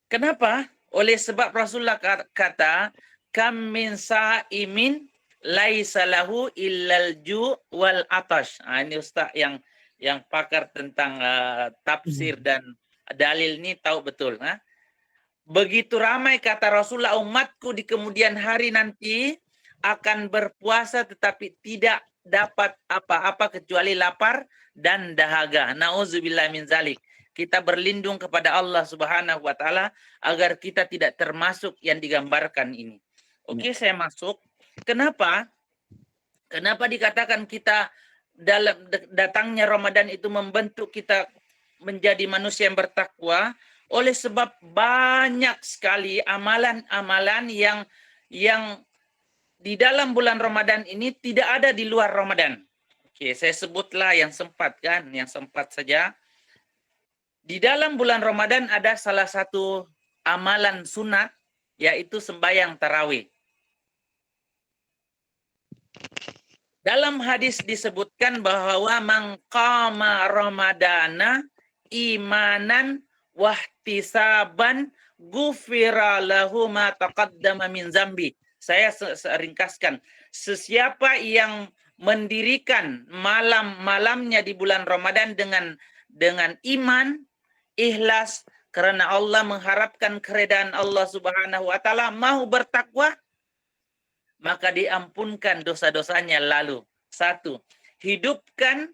Kenapa? Oleh sebab Rasulullah kata, kam min sa'imin laisa lahu illal ju' wal atash. Ini Ustaz yang pakar tentang tafsir dan dalil ini tahu betul. Begitu ramai kata Rasulullah, umatku di kemudian hari nanti akan berpuasa tetapi tidak dapat apa-apa kecuali lapar dan dahaga. Nauzubillah min zalik. Kita berlindung kepada Allah Subhanahu wa taala agar kita tidak termasuk yang digambarkan ini. Oke, saya masuk. Kenapa? Kenapa dikatakan kita dalam datangnya Ramadan itu membentuk kita menjadi manusia yang bertakwa? Oleh sebab banyak sekali amalan-amalan yang di dalam bulan Ramadan ini tidak ada di luar Ramadan. Oke, saya sebutlah yang sempat saja. Di dalam bulan Ramadan ada salah satu amalan sunat, yaitu sembahyang tarawih. Dalam hadis disebutkan bahwa man qama ramadana imanan wahtisaban ghufira lahu ma taqaddama min zambi. Saya ringkaskan. Sesiapa yang mendirikan malam-malamnya di bulan Ramadan dengan iman, ikhlas, karena Allah mengharapkan keredaan Allah Subhanahu wa taala, mau bertakwa, maka diampunkan dosa-dosanya lalu. 1. Hidupkan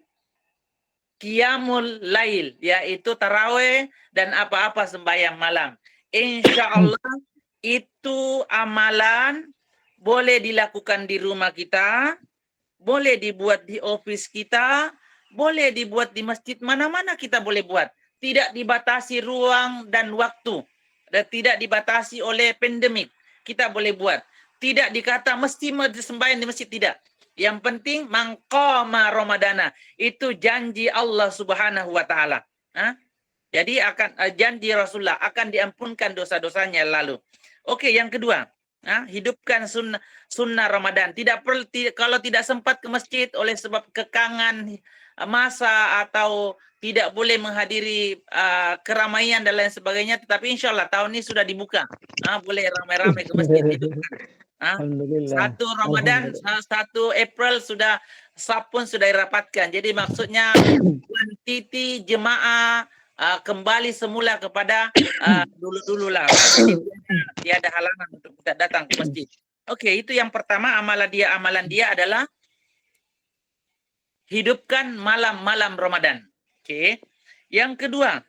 qiyamul lail, yaitu tarawih dan apa-apa sembahyang malam. Insya Allah itu amalan boleh dilakukan di rumah kita, boleh dibuat di office kita, boleh dibuat di masjid, mana-mana kita boleh buat. Tidak dibatasi ruang dan waktu, dan tidak dibatasi oleh pandemik. Kita boleh buat. Tidak dikata mesti sembahyang di masjid, tidak. Yang penting mangqama ramadana, itu janji Allah Subhanahu wa taala. Jadi akan janji Rasulullah akan diampunkan dosa-dosanya lalu. Oke, yang kedua, hidupkan sunnah Ramadan. Kalau tidak sempat ke masjid oleh sebab kekangan masa atau tidak boleh menghadiri keramaian dan lain sebagainya, tetapi insya Allah tahun ini sudah dibuka. Boleh ramai-ramai ke masjid. Alhamdulillah. 1 Ramadan, 1 April sudah sapun sudah dirapatkan. Jadi maksudnya kuantiti jemaah kembali semula kepada dulu-dulu lah. Tiada halangan untuk kita datang ke masjid. Oke, itu yang pertama. Amalan dia adalah hidupkan malam-malam Ramadan. Oke. Yang kedua,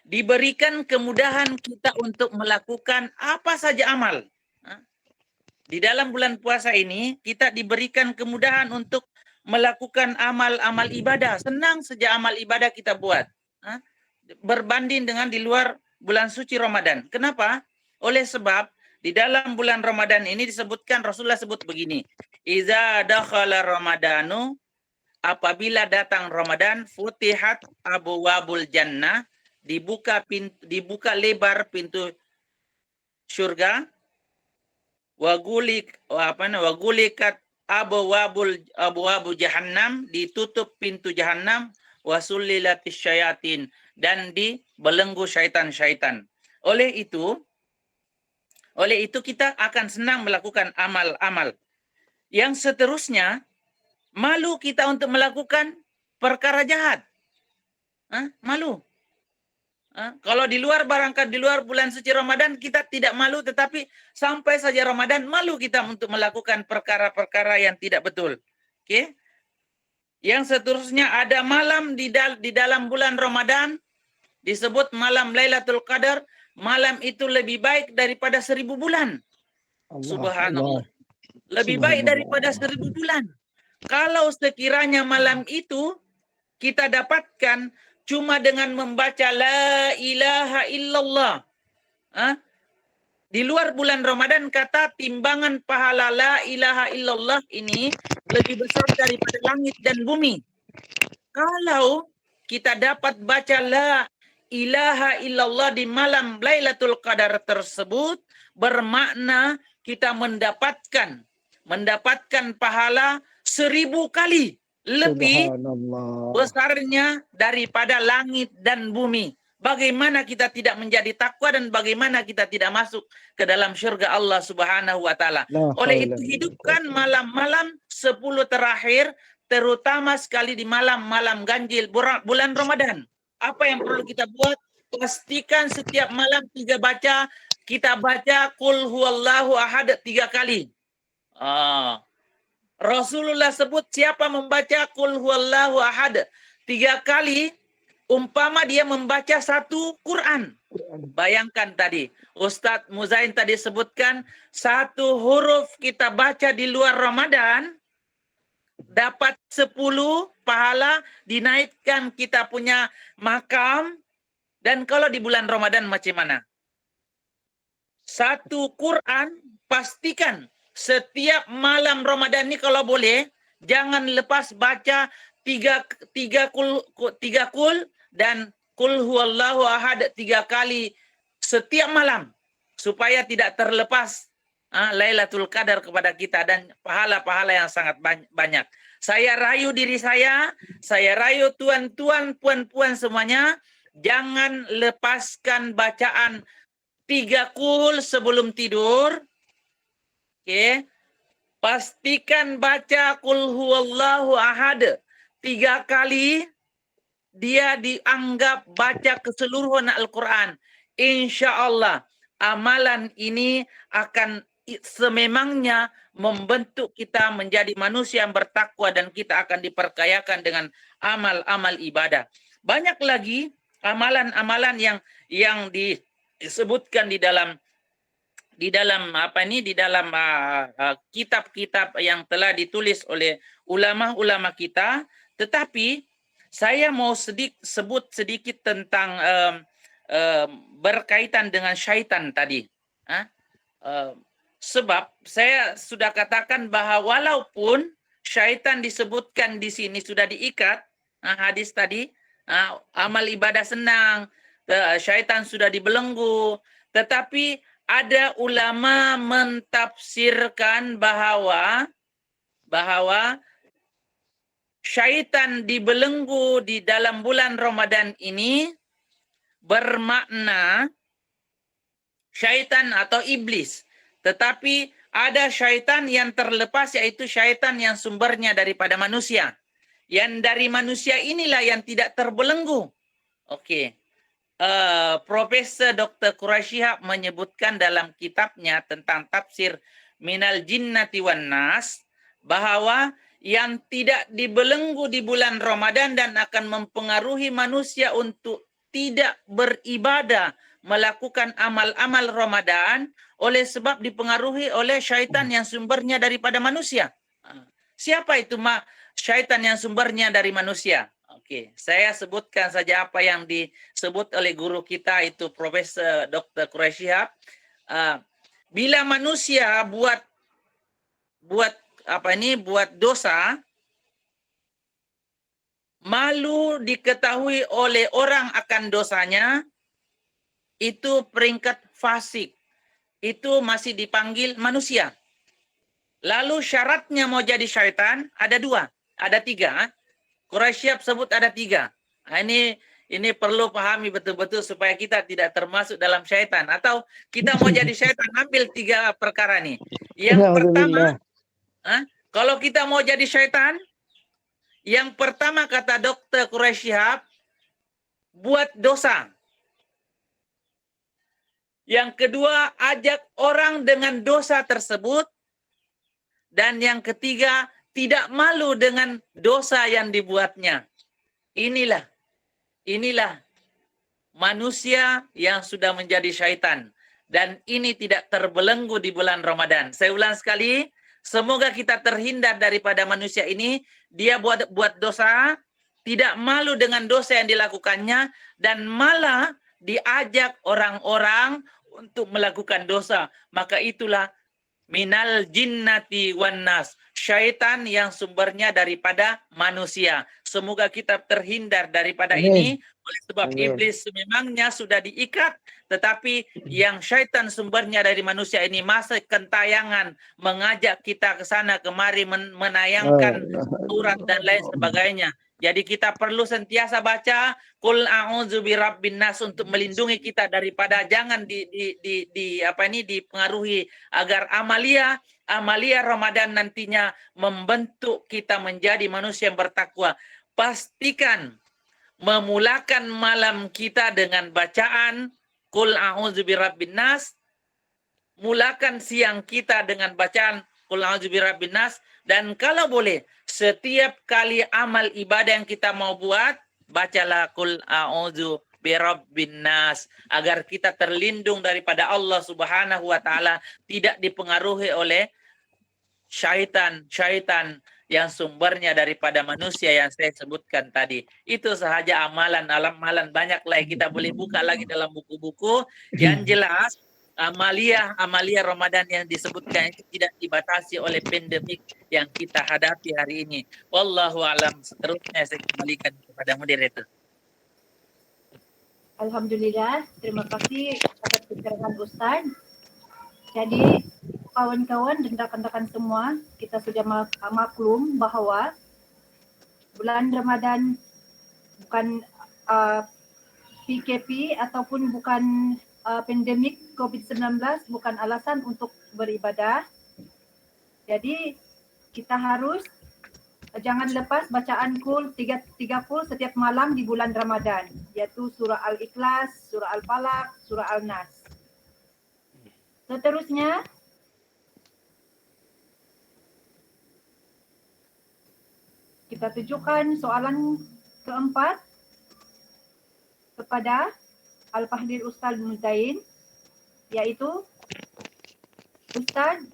diberikan kemudahan kita untuk melakukan apa saja amal. Di dalam bulan puasa ini kita diberikan kemudahan untuk melakukan amal-amal ibadah. Senang saja amal ibadah kita buat. Berbanding dengan di luar bulan suci Ramadan. Kenapa? Oleh sebab di dalam bulan Ramadan ini disebutkan, Rasulullah sebut begini, Iza dakhala Ramadanu, apabila datang Ramadan, futihat abwabul jannah, dibuka lebar pintu surga, wagulikat abwabu jahannam, ditutup pintu jahannam, wasullilatis syayatin, dan dibelenggu syaitan-syaitan. Oleh itu kita akan senang melakukan amal-amal. Yang seterusnya, malu kita untuk melakukan perkara jahat. Malu. Kalau di luar, barangkali di luar bulan suci Ramadan kita tidak malu, tetapi sampai saja Ramadan malu kita untuk melakukan perkara-perkara yang tidak betul. Oke? Yang seterusnya ada malam di dalam bulan Ramadan disebut malam Lailatul Qadar. Malam itu lebih baik daripada 1000 bulan. Subhanallah. Lebih baik daripada 1000 bulan. Kalau sekiranya malam itu kita dapatkan cuma dengan membaca la ilaha illallah. Di luar bulan Ramadan kata timbangan pahala la ilaha illallah ini lebih besar daripada langit dan bumi. Kalau kita dapat baca la ilaha illallah di malam Lailatul Qadar tersebut, bermakna kita mendapatkan pahala 1000 kali lebih besarnya daripada langit dan bumi. Bagaimana kita tidak menjadi takwa dan bagaimana kita tidak masuk ke dalam syurga Allah Subhanahu wa taala. Oleh itu hidupkan malam-malam 10 terakhir, terutama sekali di malam-malam ganjil bulan Ramadan. Apa yang perlu kita buat? Pastikan setiap malam kita baca Qul huwallahu ahad 3 kali. Rasulullah sebut siapa membaca Qul huwallahu ahad 3 kali, umpama dia membaca 1 Quran. Bayangkan tadi, Ustadz Muzain tadi sebutkan 1 huruf kita baca di luar Ramadan, dapat 10 pahala, dinaikkan kita punya makam. Dan kalau di bulan Ramadan macam mana? 1 Quran, pastikan setiap malam Ramadan ini kalau boleh, jangan lepas baca 3 kul dan Qul huwallahu ahad 3 kali setiap malam. Supaya tidak terlepas Lailatul Qadar kepada kita dan pahala-pahala yang sangat banyak. Saya rayu diri saya rayu tuan-tuan, puan-puan semuanya, jangan lepaskan bacaan 3 kul sebelum tidur. Oke. Pastikan baca Qul huwallahu ahad 3 kali, dia dianggap baca keseluruhan Al-Quran. Insya Allah amalan ini akan sememangnya membentuk kita menjadi manusia yang bertakwa dan kita akan diperkayakan dengan amal-amal ibadah. Banyak lagi amalan-amalan yang disebutkan di dalam kitab-kitab yang telah ditulis oleh ulama-ulama kita, tetapi saya mau sebut sedikit tentang berkaitan dengan syaitan tadi. Sebab saya sudah katakan bahwa walaupun syaitan disebutkan di sini sudah diikat, hadis tadi, amal ibadah senang, syaitan sudah dibelenggu, tetapi ada ulama mentafsirkan bahwa syaitan dibelenggu di dalam bulan Ramadan ini bermakna syaitan atau iblis. Tetapi ada syaitan yang terlepas, yaitu syaitan yang sumbernya daripada manusia. Yang dari manusia inilah yang tidak terbelenggu. Oke. Profesor Dr. Quraisyihab menyebutkan dalam kitabnya tentang tafsir Minal Jinnati wan Nas bahwa yang tidak dibelenggu di bulan Ramadan dan akan mempengaruhi manusia untuk tidak beribadah, melakukan amal-amal Ramadan oleh sebab dipengaruhi oleh syaitan yang sumbernya daripada manusia. Siapa itu syaitan yang sumbernya dari manusia. Oke, saya sebutkan saja apa yang disebut oleh guru kita itu Profesor Dr. Quraish Shihab. Bila manusia buat dosa, malu diketahui oleh orang akan dosanya, itu peringkat fasik. Itu masih dipanggil manusia. Lalu syaratnya mau jadi syaitan ada 2, ada 3. Quraish Shihab sebut ada 3. Nah, ini perlu pahami betul-betul supaya kita tidak termasuk dalam syaitan. Atau kita mau jadi syaitan, ambil 3 perkara nih. Yang pertama, kalau kita mau jadi syaitan, yang pertama kata Dr. Quraish Shihab, buat dosa. Yang kedua, ajak orang dengan dosa tersebut. Dan yang ketiga, tidak malu dengan dosa yang dibuatnya. Inilah manusia yang sudah menjadi syaitan. Dan ini tidak terbelenggu di bulan Ramadan. Saya ulang sekali, semoga kita terhindar daripada manusia ini. Dia buat dosa, tidak malu dengan dosa yang dilakukannya, dan malah diajak orang-orang untuk melakukan dosa. Maka itulah minal jinnati wan nas, syaitan yang sumbernya daripada manusia. Semoga kita terhindar daripada ini, oleh sebab iblis memangnya sudah diikat, tetapi yang syaitan sumbernya dari manusia ini masih kentayangan mengajak kita ke sana kemari, menayangkan surat dan lain sebagainya. Jadi kita perlu sentiasa baca Qul a'udzu birabbin nas untuk melindungi kita daripada jangan dipengaruhi, agar amalia Ramadan nantinya membentuk kita menjadi manusia yang bertakwa. Pastikan memulakan malam kita dengan bacaan Qul a'udzu birabbin nas, mulakan siang kita dengan bacaan Qul a'udzu birabbin nas, dan kalau boleh setiap kali amal ibadah yang kita mau buat, bacalah Qul a'udzu birabbin nas, agar kita terlindung daripada Allah Subhanahu wa taala, tidak dipengaruhi oleh syaitan yang sumbernya daripada manusia yang saya sebutkan tadi. Itu sahaja amalan banyak lagi, kita boleh buka lagi dalam buku-buku. Yang jelas amalia Ramadan yang disebutkan itu tidak dibatasi oleh pandemik yang kita hadapi hari ini. Wallahu alam. Seterusnya saya kembalikan kepada moderator. Alhamdulillah, terima kasih atas pencerahan Ustaz. Jadi kawan-kawan dan rekan-rekan semua, kita sudah maklum bahwa bulan Ramadan bukan PKP ataupun bukan pandemik COVID-19, bukan alasan untuk beribadah. Jadi kita harus jangan lepas bacaan Qul 30 setiap malam di bulan Ramadan, yaitu surah Al-Ikhlas, surah Al-Falaq, surah Al-Nas. Seterusnya, kita tujukan soalan keempat kepada Al-Fahdir Ustaz Muzain, yaitu, Ustaz,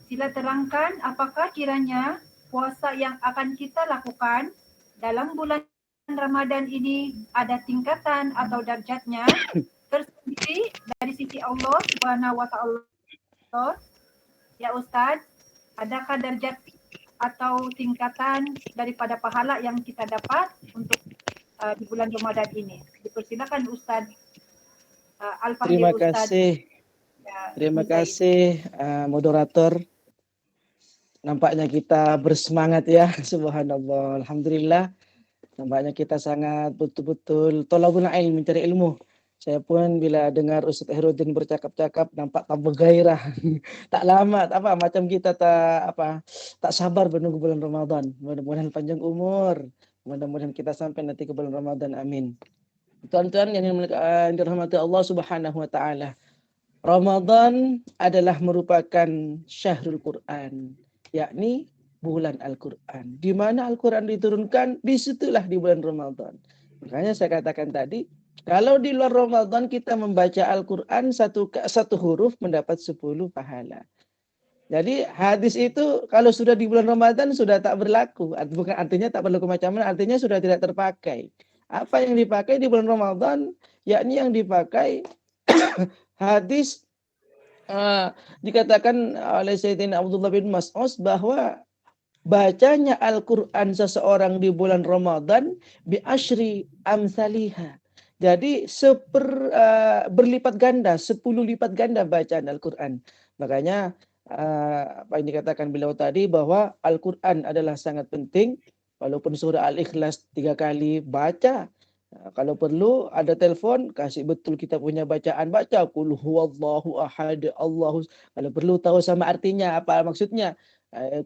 sila terangkan apakah kiranya puasa yang akan kita lakukan dalam bulan Ramadan ini ada tingkatan atau darjatnya tersendiri dari sisi Allah Subhanahu wa taala. Ya Ustaz, adakah darjat atau tingkatan daripada pahala yang kita dapat untuk di bulan Ramadan ini? Dipersilakan Ustaz Al-Fahdir. Terima kasih. Terima kasih moderator. Nampaknya kita bersemangat ya, subhanallah, alhamdulillah. Nampaknya kita sangat betul-betul tolabul ilm, mencari ilmu. Saya pun bila dengar Ustaz Herudin bercakap-cakap nampak tambah gairah. Tak lama, macam kita tak sabar menunggu bulan Ramadan. Mudah-mudahan panjang umur. Mudah-mudahan kita sampai nanti ke bulan Ramadan, amin. Tuan-tuan yang dirahmati Allah Subhanahu wa taala. Ramadan adalah merupakan syahrul Quran, yakni bulan Al-Quran. Di mana Al-Quran diturunkan, disitulah di bulan Ramadan. Makanya saya katakan tadi, kalau di luar Ramadan kita membaca Al-Quran satu huruf mendapat 10 pahala. Jadi hadis itu kalau sudah di bulan Ramadan sudah tak berlaku. Bukan artinya tak berlaku macam mana, artinya sudah tidak terpakai. Apa yang dipakai di bulan Ramadan, yakni yang dipakai hadis dikatakan oleh Sayyidina Abdullah bin Mas'ud bahwa bacanya Al-Quran seseorang di bulan Ramadan bi asyri amsaliha. Jadi berlipat ganda, 10 lipat ganda bacaan Al-Quran. Makanya apa yang dikatakan beliau tadi bahwa Al-Quran adalah sangat penting. Walaupun surah Al-Ikhlas 3 kali baca. Kalau perlu ada telepon, kasih betul kita punya bacaan. Baca qul huwallahu ahad, Allahu. Kalau perlu tahu sama artinya, apa maksudnya.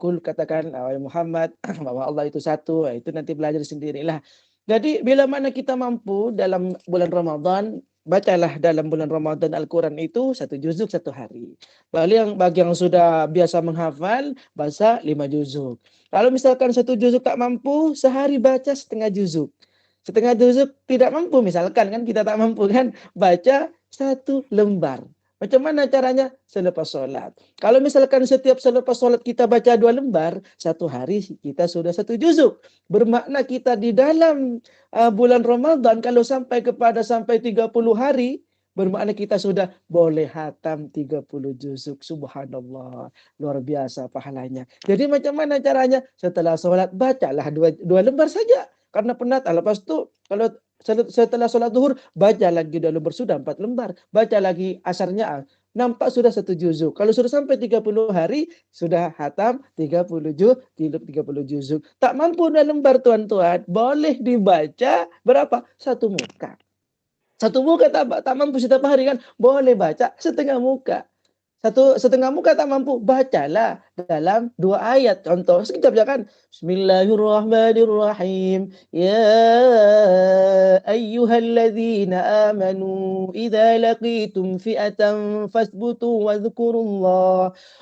Kul katakan Muhammad bahwa Allah itu satu, itu nanti belajar sendirilah. Jadi bila mana kita mampu dalam bulan Ramadan, bacalah dalam bulan Ramadan Al-Quran itu 1 juzuk 1 hari. Bagi yang sudah biasa menghafal, baca 5 juzuk. Kalau misalkan 1 juzuk tak mampu, sehari baca setengah juzuk. Setengah juzuk tidak mampu, misalkan kan kita tak mampu kan, baca 1 lembar. Macam mana caranya? Selepas sholat. Kalau misalkan setiap selepas sholat kita baca 2 lembar, 1 hari kita sudah 1 juzuk. Bermakna kita di dalam bulan Ramadan kalau sampai 30 hari, bermakna kita sudah boleh hatam 30 juzuk. Subhanallah. Luar biasa pahalanya. Jadi macam mana caranya? Setelah sholat bacalah 2 lembar saja. Karena penat. Lepas itu kalau setelah sholat zuhur, baca lagi 2 lembar, sudah 4 lembar. Baca lagi asarnya, nampak sudah 1 juzuk. Kalau sudah sampai 30 hari, sudah hatam 30 juzuk. Tak mampu 2 lembar tuan-tuan, boleh dibaca berapa? 1 muka. 1 muka tak mampu setiap hari kan? Boleh baca setengah muka. 1/2 muka tak mampu, bacalah dalam 2 ayat. Contoh, sekejap je kan. Bismillahirrahmanirrahim. Ya ayyuhalladzina amanu idza laqitum fi'atan fasbutu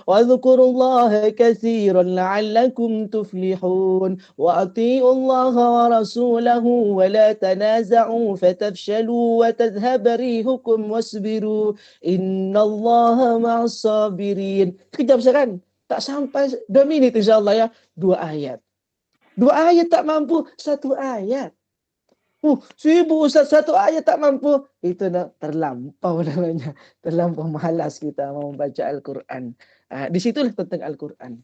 wadhkurullaha katsiran la'allakum tuflihun wa atiiullaha wa rasulahu wa la tanaza'u fatafshalu wa tadhhaba rihukum wasbiru innallaha ma'as-sabirin. Sekejap saja kan? Tak sampai 2 minit insyaAllah ya. 2 ayat. 2 ayat tak mampu, 1 ayat. Sibuk Ustaz, 1 ayat tak mampu. Itu terlampau namanya. Terlampau malas kita mau membaca Al-Quran. Di situlah tentang Al-Quran.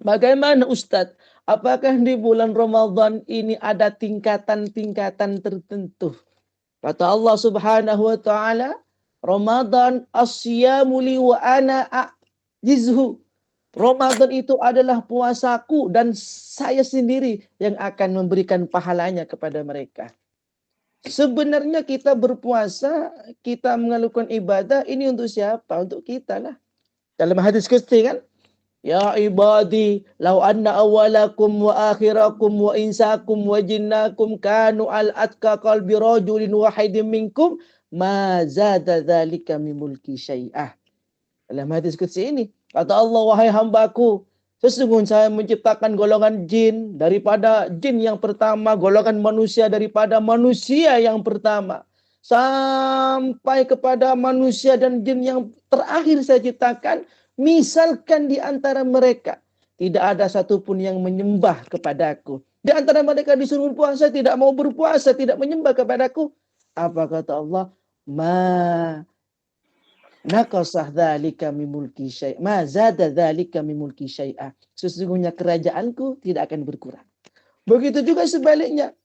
Bagaimana Ustaz? Apakah di bulan Ramadan ini ada tingkatan-tingkatan tertentu? Kata Allah Subhanahu wa taala, Ramadan asyamu li wa ana a'jizhu. Ramadan itu adalah puasaku dan saya sendiri yang akan memberikan pahalanya kepada mereka. Sebenarnya kita berpuasa, kita melakukan ibadah ini untuk siapa? Untuk kita lah. Dalam hadis qudsi kan? Ya ibadi, law anna awwalakum wa akhirakum wa insakum wa jinnakum kanu al-atqa qalbi rajulin wahidin minkum ma zada dzalika min mulki syai'ah. Dalam hadis qudsi ini, kata Allah, wahai hambaku, sesungguhnya saya menciptakan golongan jin daripada jin yang pertama, golongan manusia daripada manusia yang pertama, sampai kepada manusia dan jin yang terakhir saya ciptakan. Misalkan di antara mereka tidak ada satupun yang menyembah kepadaku. Di antara mereka disuruh berpuasa, tidak mau berpuasa, tidak menyembah kepadaku. Apa kata Allah? Ma naqasah dzalika min mulki syai'. Ma zada dzalika min mulki syai'a. Sesungguhnya kerajaanku tidak akan berkurang. Begitu juga sebaliknya.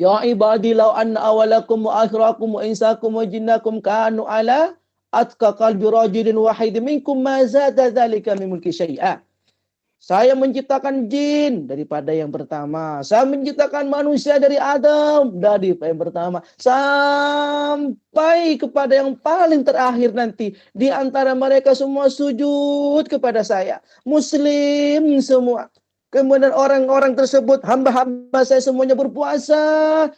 Ya ibadi law anna awalakum wa akhirakum wa insakum wa jinnakum kanu ala atqa qalbi rajulin wahidin minkum ma zada dzalika min mulki syai'a. Saya menciptakan jin daripada yang pertama. Saya menciptakan manusia dari Adam dari yang pertama. Sampai kepada yang paling terakhir nanti. Di antara mereka semua sujud kepada saya. Muslim semua. Kemudian orang-orang tersebut, hamba-hamba saya semuanya berpuasa.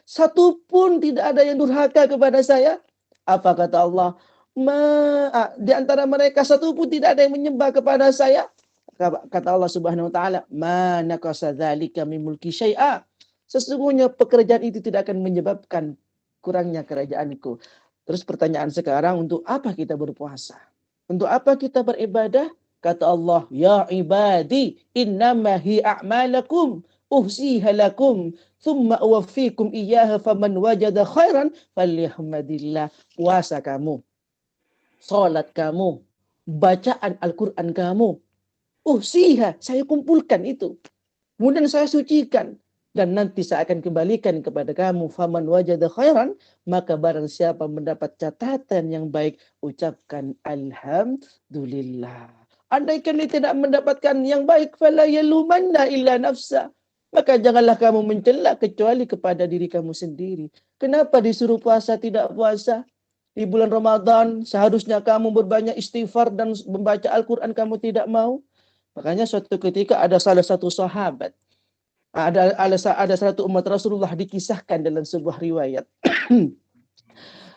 Satu pun tidak ada yang durhaka kepada saya. Apa kata Allah? Di antara mereka satu pun tidak ada yang menyembah kepada saya. Kata Allah Subhanahu wa taala, "Ma naqasa dzalika min mulki syai'a." Sesungguhnya pekerjaan itu tidak akan menyebabkan kurangnya kerajaanku. Terus pertanyaan sekarang, untuk apa kita berpuasa? Untuk apa kita beribadah? Kata Allah, ya ibadi, innama hi a'malakum uhsiha lakum thumma uwaffikum iyyaha faman wajada khairan falyahmadillah. Puasa kamu, salat kamu, bacaan Al-Quran kamu, uhsiha, saya kumpulkan itu. Kemudian saya sucikan. Dan nanti saya akan kembalikan kepada kamu. Faman wajada khairan. Maka barang siapa mendapat catatan yang baik. Ucapkan Alhamdulillah. Andaikan dia tidak mendapatkan yang baik. Fala yalumanna illa nafsa. Maka janganlah kamu mencela kecuali kepada diri kamu sendiri. Kenapa disuruh puasa tidak puasa? Di bulan Ramadan seharusnya kamu berbanyak istighfar dan membaca Al-Quran, kamu tidak mau. Makanya suatu ketika ada salah satu sahabat, ada satu umat Rasulullah dikisahkan dalam sebuah riwayat.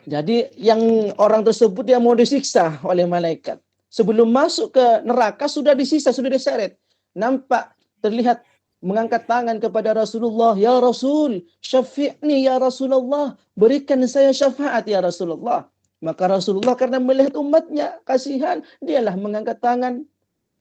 Jadi yang orang tersebut dia mau disiksa oleh malaikat. Sebelum masuk ke neraka sudah disisa, sudah diseret. Nampak, terlihat mengangkat tangan kepada Rasulullah. Ya Rasul, syafi'ni ya Rasulullah. Berikan saya syafaat ya Rasulullah. Maka Rasulullah karena melihat umatnya, kasihan, dialah mengangkat tangan.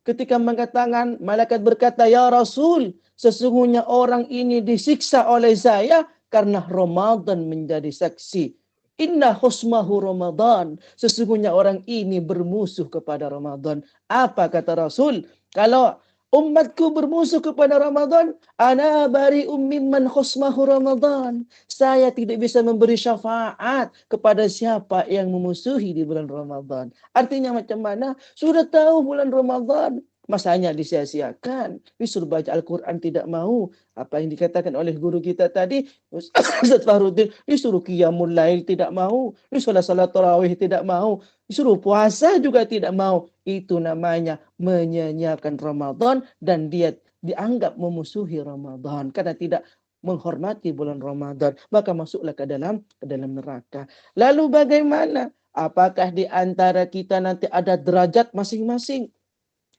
Ketika mengangkat tangan, malaikat berkata, ya Rasul, sesungguhnya orang ini disiksa oleh saya karena Ramadan menjadi saksi. Inna husmahu Ramadan. Sesungguhnya orang ini bermusuh kepada Ramadan. Apa kata Rasul? Kalau umatku bermusuh kepada Ramadan, ana bari'um mimman khusmahu Ramadan. Saya tidak bisa memberi syafaat kepada siapa yang memusuhi di bulan Ramadan. Artinya macam mana? Sudah tahu bulan Ramadan, masanya disia-siakan. Disuruh baca Al-Quran tidak mau. Apa yang dikatakan oleh guru kita tadi, Ustaz Fahruddin, disuruh qiyamul lail tidak mau. Disuruh salat tarawih tidak mau. Disuruh puasa juga tidak mau. Itu namanya menyanyiakan Ramadan dan dia dianggap memusuhi Ramadan karena tidak menghormati bulan Ramadan, maka masuklah ke dalam neraka. Lalu bagaimana? Apakah di antara kita nanti ada derajat masing-masing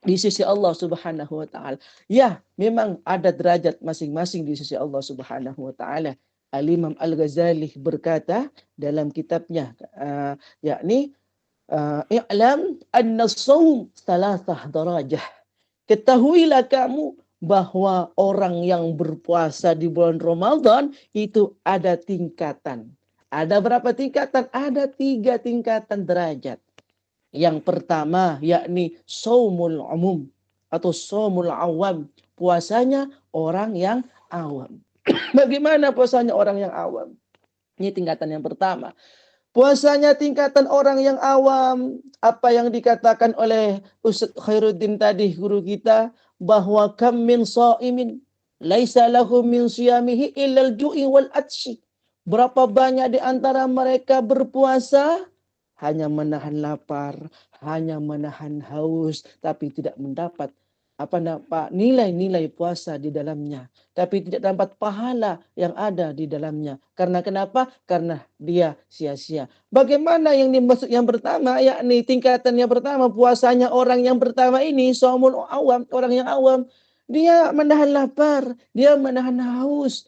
di sisi Allah Subhanahu wa taala? Ya, memang ada derajat masing-masing di sisi Allah Subhanahu wa taala. Al-Imam Al-Ghazali berkata dalam kitabnya yakni i'lam anna as-sawm thalathah darajah. Ketahuilah kamu bahwa orang yang berpuasa di bulan Ramadan itu ada tingkatan. Ada berapa tingkatan? Ada 3 tingkatan derajat. Yang pertama yakni shaumul umum atau shaumul awam. Puasanya orang yang awam. Bagaimana puasanya orang yang awam? Ini tingkatan yang pertama. Puasanya tingkatan orang yang awam, apa yang dikatakan oleh Ustaz Khairuddin tadi, guru kita, bahwa kam min shaimin laisa lahu min siyamihi illal ju'i wal atshi. Berapa banyak di antara mereka berpuasa hanya menahan lapar, hanya menahan haus, tapi tidak mendapat nilai-nilai puasa di dalamnya, tapi tidak dapat pahala yang ada di dalamnya. Karena kenapa? Karena dia sia-sia. Bagaimana yang dimaksud yang pertama? Yakni tingkatan yang pertama, puasanya orang yang pertama ini shaumul awam, orang yang awam. Dia menahan lapar, dia menahan haus,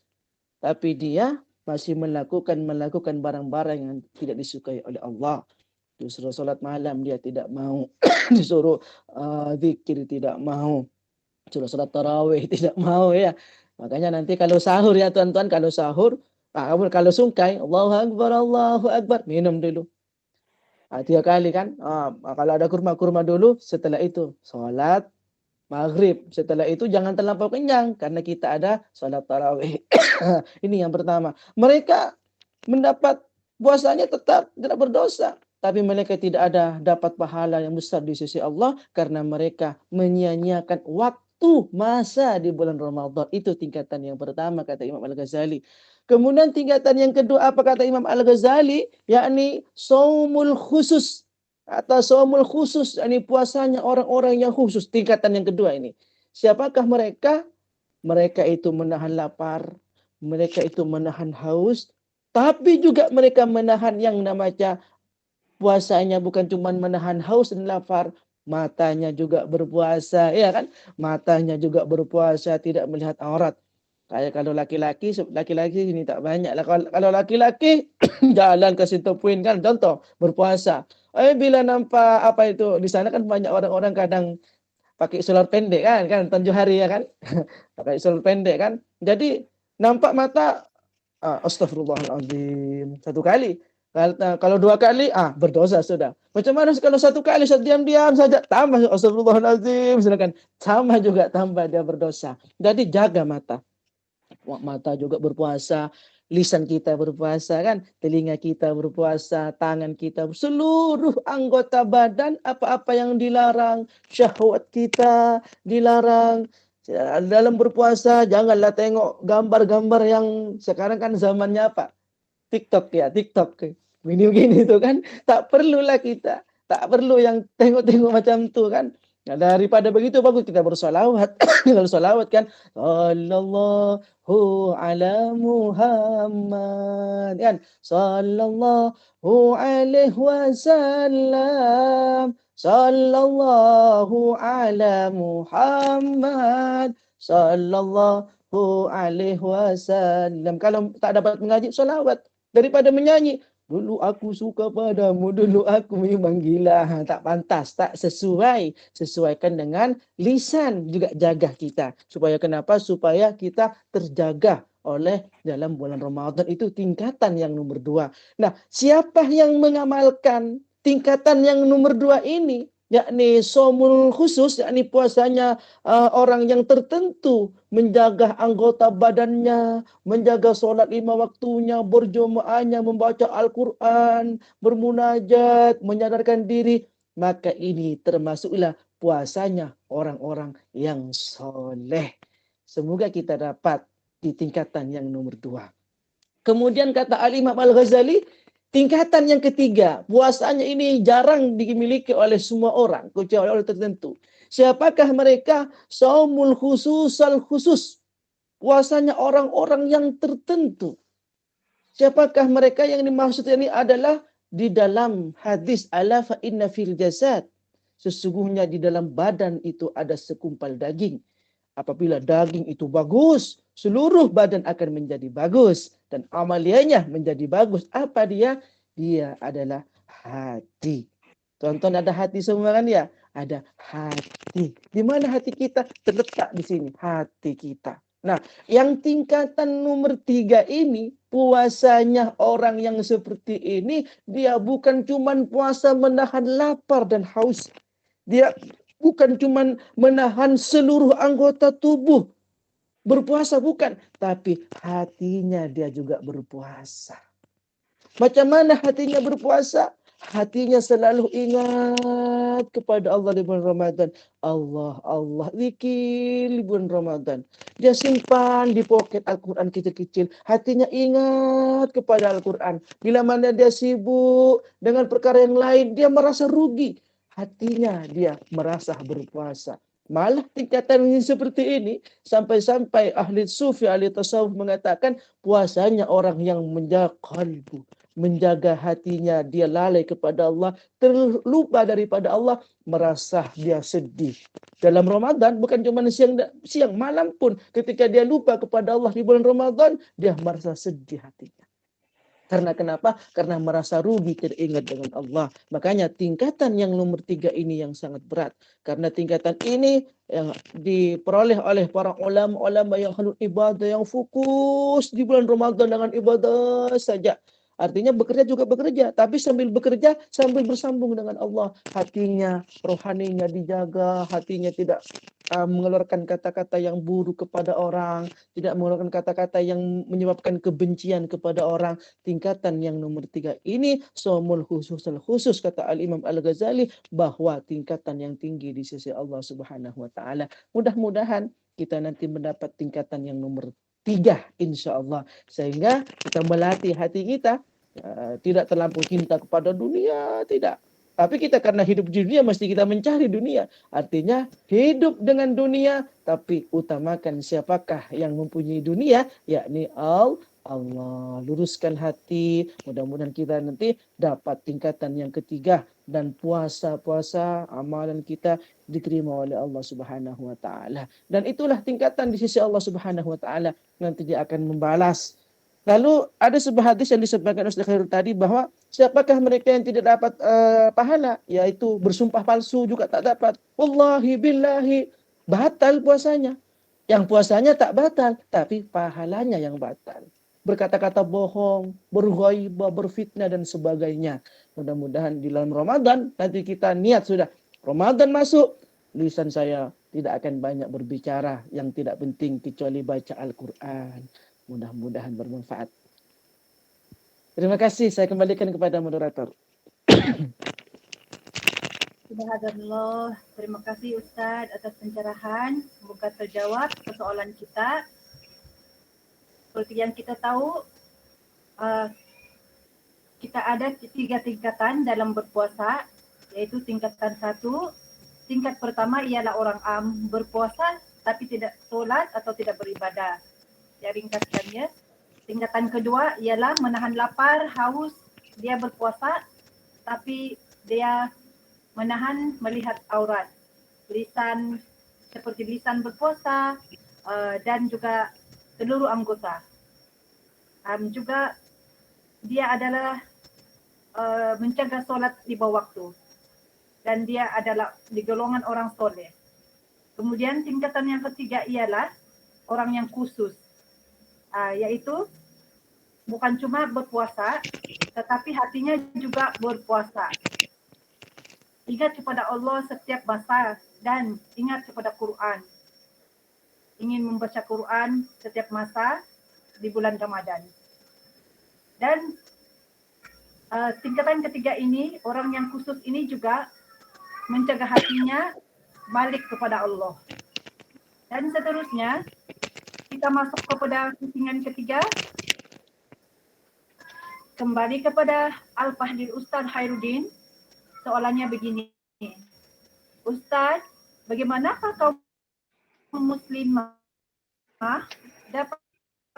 tapi dia masih melakukan barang-barang yang tidak disukai oleh Allah. Disuruh sholat malam dia tidak mau, disuruh zikir tidak mau, disuruh sholat tarawih tidak mau ya. Makanya nanti kalau sahur ya tuan-tuan, kalau sahur, kalau sungkai, Allahu Akbar, minum dulu. 3 kali kan. Kalau ada kurma dulu, setelah itu sholat maghrib. Setelah itu jangan terlampau kenyang karena kita ada sholat tarawih. Ini yang pertama. Mereka mendapat puasanya tetap tidak berdosa, tapi mereka tidak ada dapat pahala yang besar di sisi Allah karena mereka menyia-nyiakan waktu masa di bulan Ramadan. Itu tingkatan yang pertama kata Imam Al-Ghazali. Kemudian tingkatan yang kedua apa kata Imam Al-Ghazali? Yakni shaumul khusus atau shaumul khusus, yakni puasanya orang-orang yang khusus. Tingkatan yang kedua ini. Siapakah mereka? Mereka itu menahan lapar, mereka itu menahan haus, tapi juga mereka menahan yang namanya puasanya bukan cuma menahan haus dan lapar, matanya juga berpuasa, ya kan? Matanya juga berpuasa, tidak melihat aurat. Kayak kalau laki-laki ini tak banyak lah. Kalau laki-laki jalan ke situ poin kan, contoh berpuasa. Bila nampak apa itu di sana kan banyak orang-orang kadang pakai solar pendek kan Tuan Johari ya kan. Pakai solar pendek kan. Jadi nampak mata astagfirullahaladzim satu kali. Kalau dua kali berdosa sudah. Macam mana kalau satu kali diam-diam saja tambah astagfirullahaladzim silakan sama juga tambah dia berdosa. Jadi jaga mata. Mata juga berpuasa, lisan kita berpuasa kan, telinga kita berpuasa, tangan kita, seluruh anggota badan apa-apa yang dilarang, syahwat kita dilarang. Dalam berpuasa janganlah tengok gambar-gambar yang sekarang kan zamannya apa? TikTok ya, TikTok. Begini-begini itu kan tak perlulah kita. Tak perlu yang tengok-tengok macam tu kan. Nah, daripada begitu bagus kita bersolawat. Kalau solawat kan sallallahu ala Muhammad kan. Sallallahu alaihi wasallam. Sallallahu ala Muhammad. Sallallahu alaihi wasallam. Kalau tak dapat mengaji solawat daripada menyanyi. Dulu aku suka padamu, dulu aku memang gila. Tak pantas, tak sesuai. Sesuaikan dengan lisan juga jaga kita. Supaya kenapa? Supaya kita terjaga oleh dalam bulan Ramadan itu tingkatan yang nomor 2. Nah, siapa yang mengamalkan tingkatan yang nomor 2 ini? Yakni somul khusus, yakni puasanya orang yang tertentu, menjaga anggota badannya, menjaga sholat 5 waktunya, berjamaahnya, membaca Al-Quran, bermunajat, menyadarkan diri, maka ini termasuklah puasanya orang-orang yang soleh. Semoga kita dapat di tingkatan yang nomor 2. Kemudian kata Al-Imam Al-Ghazali, tingkatan yang ketiga, puasanya ini jarang dimiliki oleh semua orang, kecuali oleh tertentu. Siapakah mereka? Saumul khususal khusus. Puasanya orang-orang yang tertentu. Siapakah mereka? Yang dimaksud ini adalah di dalam hadis ala fa inna fil jasad. Sesungguhnya di dalam badan itu ada sekumpal daging. Apabila daging itu bagus, seluruh badan akan menjadi bagus. Dan amaliannya menjadi bagus. Apa dia? Dia adalah hati. Tonton ada hati semua kan ya? Ada hati. Di mana hati kita? Terletak di sini. Hati kita. Nah, yang tingkatan nomor 3 ini, puasanya orang yang seperti ini, dia bukan cuma puasa menahan lapar dan haus. Dia bukan cuma menahan seluruh anggota tubuh berpuasa, bukan. Tapi hatinya dia juga berpuasa. Macam mana hatinya berpuasa? Hatinya selalu ingat kepada Allah di bulan Ramadan. Allah, zikir di bulan Ramadan. Dia simpan di poket Al-Quran kecil-kecil. Hatinya ingat kepada Al-Quran. Bila mana dia sibuk dengan perkara yang lain, dia merasa rugi. Hatinya dia merasa berpuasa. Malah tingkatan yang seperti ini, sampai-sampai ahli sufi, ahli tasawuf mengatakan puasanya orang yang menjaga qalbu, menjaga hatinya, dia lalai kepada Allah, terlupa daripada Allah, merasa dia sedih. Dalam Ramadan bukan cuma siang, malam pun ketika dia lupa kepada Allah di bulan Ramadan, dia merasa sedih hatinya. Karena kenapa? Karena merasa rugi tidak ingat dengan Allah. Makanya tingkatan yang nomor 3 ini yang sangat berat. Karena tingkatan ini yang diperoleh oleh para ulama-ulama yang ahli ibadah, yang fokus di bulan Ramadan dengan ibadah saja. Artinya bekerja juga bekerja, tapi sambil bekerja sambil bersambung dengan Allah. Hatinya, rohaninya dijaga, hatinya tidak mengeluarkan kata-kata yang buruk kepada orang, tidak mengeluarkan kata-kata yang menyebabkan kebencian kepada orang. Tingkatan yang nomor 3 ini somul khusus kata Al-Imam Al-Ghazali, bahwa tingkatan yang tinggi di sisi Allah Subhanahu wa taala. Mudah-mudahan kita nanti mendapat tingkatan yang nomor 3 insya-Allah, sehingga kita melatih hati kita tidak terlampau cinta kepada dunia, tidak. Tapi kita karena hidup di dunia mesti kita mencari dunia. Artinya hidup dengan dunia, tapi utamakan siapakah yang mempunyai dunia, yakni Allah. Luruskan hati, mudah-mudahan kita nanti dapat tingkatan yang ketiga, dan puasa amalan kita diterima oleh Allah Subhanahu wa taala. Dan itulah tingkatan di sisi Allah Subhanahu wa taala. Nanti dia akan membalas Lalu ada sebuah hadis yang disebutkan Ustaz Khairul tadi bahwa siapakah mereka yang tidak dapat pahala, yaitu bersumpah palsu juga tak dapat. Wallahi billahi, batal puasanya. Yang puasanya tak batal, tapi pahalanya yang batal. Berkata-kata bohong, berghaibah, berfitnah dan sebagainya. Mudah-mudahan di dalam Ramadan nanti kita niat sudah Ramadan masuk, lisan saya tidak akan banyak berbicara yang tidak penting kecuali baca Al-Quran. Mudah-mudahan bermanfaat. Terima kasih, saya kembalikan kepada moderator. Subhanallah. Terima kasih Ustadz atas pencerahan. Semoga terjawab persoalan kita. Seperti yang kita tahu, kita ada 3 tingkatan dalam berpuasa, yaitu tingkatan 1. Tingkat pertama ialah orang berpuasa tapi tidak solat atau tidak beribadah. Ya, ringkaskannya. Tingkatan kedua ialah menahan lapar, haus, dia berpuasa tapi dia menahan melihat aurat. Lisan, seperti lisan berpuasa dan juga seluruh anggota. Juga dia adalah mencegah solat di bawah waktu. Dan dia adalah di golongan orang soleh. Kemudian tingkatan yang ketiga ialah orang yang khusus. Yaitu bukan cuma berpuasa, tetapi hatinya juga berpuasa. Ingat kepada Allah setiap masa dan ingat kepada Quran. Ingin membaca Quran setiap masa di bulan Ramadan. Dan tingkatan ketiga ini, orang yang khusus ini juga mencegah hatinya balik kepada Allah. Dan seterusnya, kita masuk kepada pusingan ketiga. Kembali kepada Al-Fahdil Ustaz Khairuddin. Soalannya begini. Ustaz, bagaimanakah kaum muslimah dapat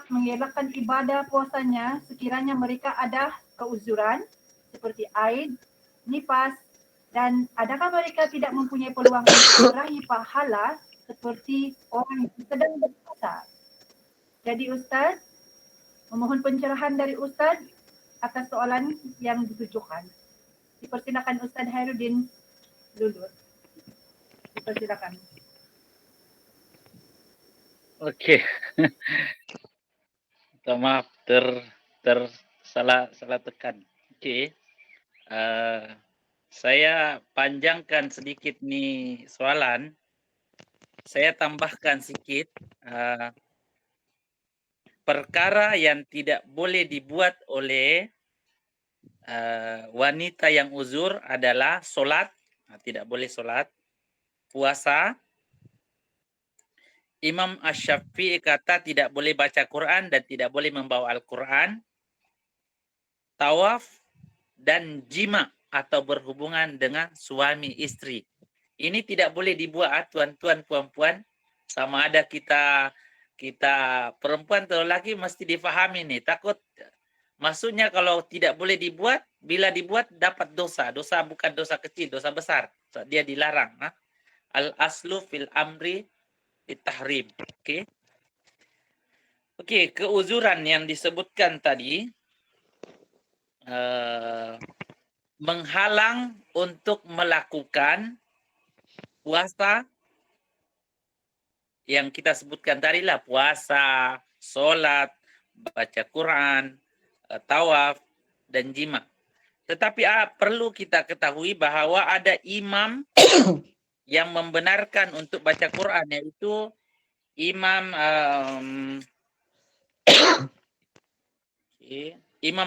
mengelakkan ibadah puasanya sekiranya mereka ada keuzuran seperti haid, nifas, dan adakah mereka tidak mempunyai peluang untuk meraih pahala seperti orang yang sedang berpuasa? Jadi Ustaz, memohon pencerahan dari Ustaz atas soalan yang ditujukan. Dipersilakan Ustaz Khairuddin dulu. Dipersilakan. Oke. Maaf salah tekan. Oke. Saya panjangkan sedikit nih soalan. Saya tambahkan sedikit. Perkara yang tidak boleh dibuat oleh wanita yang uzur adalah solat, tidak boleh solat, puasa. Imam Asy-Syafi'i kata tidak boleh baca Quran dan tidak boleh membawa Al-Quran, tawaf, dan jima atau berhubungan dengan suami istri. Ini tidak boleh dibuat, tuan-tuan, puan-puan. Sama ada kita perempuan atau laki mesti difahami nih. Takut maksudnya kalau tidak boleh dibuat, bila dibuat dapat dosa. Dosa bukan dosa kecil, dosa besar. Dia dilarang. Al-aslu fil amri tahrim. Oke. Oke, keuzuran yang disebutkan tadi menghalang untuk melakukan puasa yang kita sebutkan tadi lah, puasa, sholat, baca Quran, tawaf, dan jima. Tetapi perlu kita ketahui bahwa ada imam yang membenarkan untuk baca Quran, yaitu Imam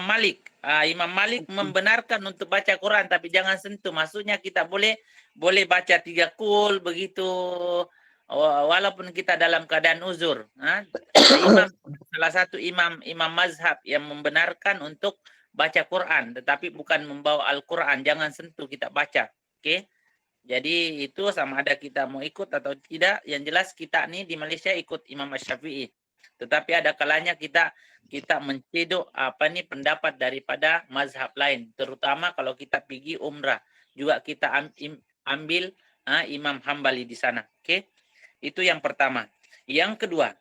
Malik. Imam Malik membenarkan untuk baca Quran, tapi jangan sentuh. Maksudnya kita boleh baca 3 kul begitu, walaupun kita dalam keadaan uzur. Salah satu imam mazhab yang membenarkan untuk baca Quran, tetapi bukan membawa Al-Quran. Jangan sentuh, kita baca. Oke. Jadi itu sama ada kita mau ikut atau tidak. Yang jelas kita nih di Malaysia ikut Imam Asy-Syafi'i. Tetapi ada kalanya kita mencedok pendapat daripada mazhab lain, terutama kalau kita pergi umrah. Juga kita ambil Imam Hambali di sana. Oke. Itu yang pertama. Yang kedua,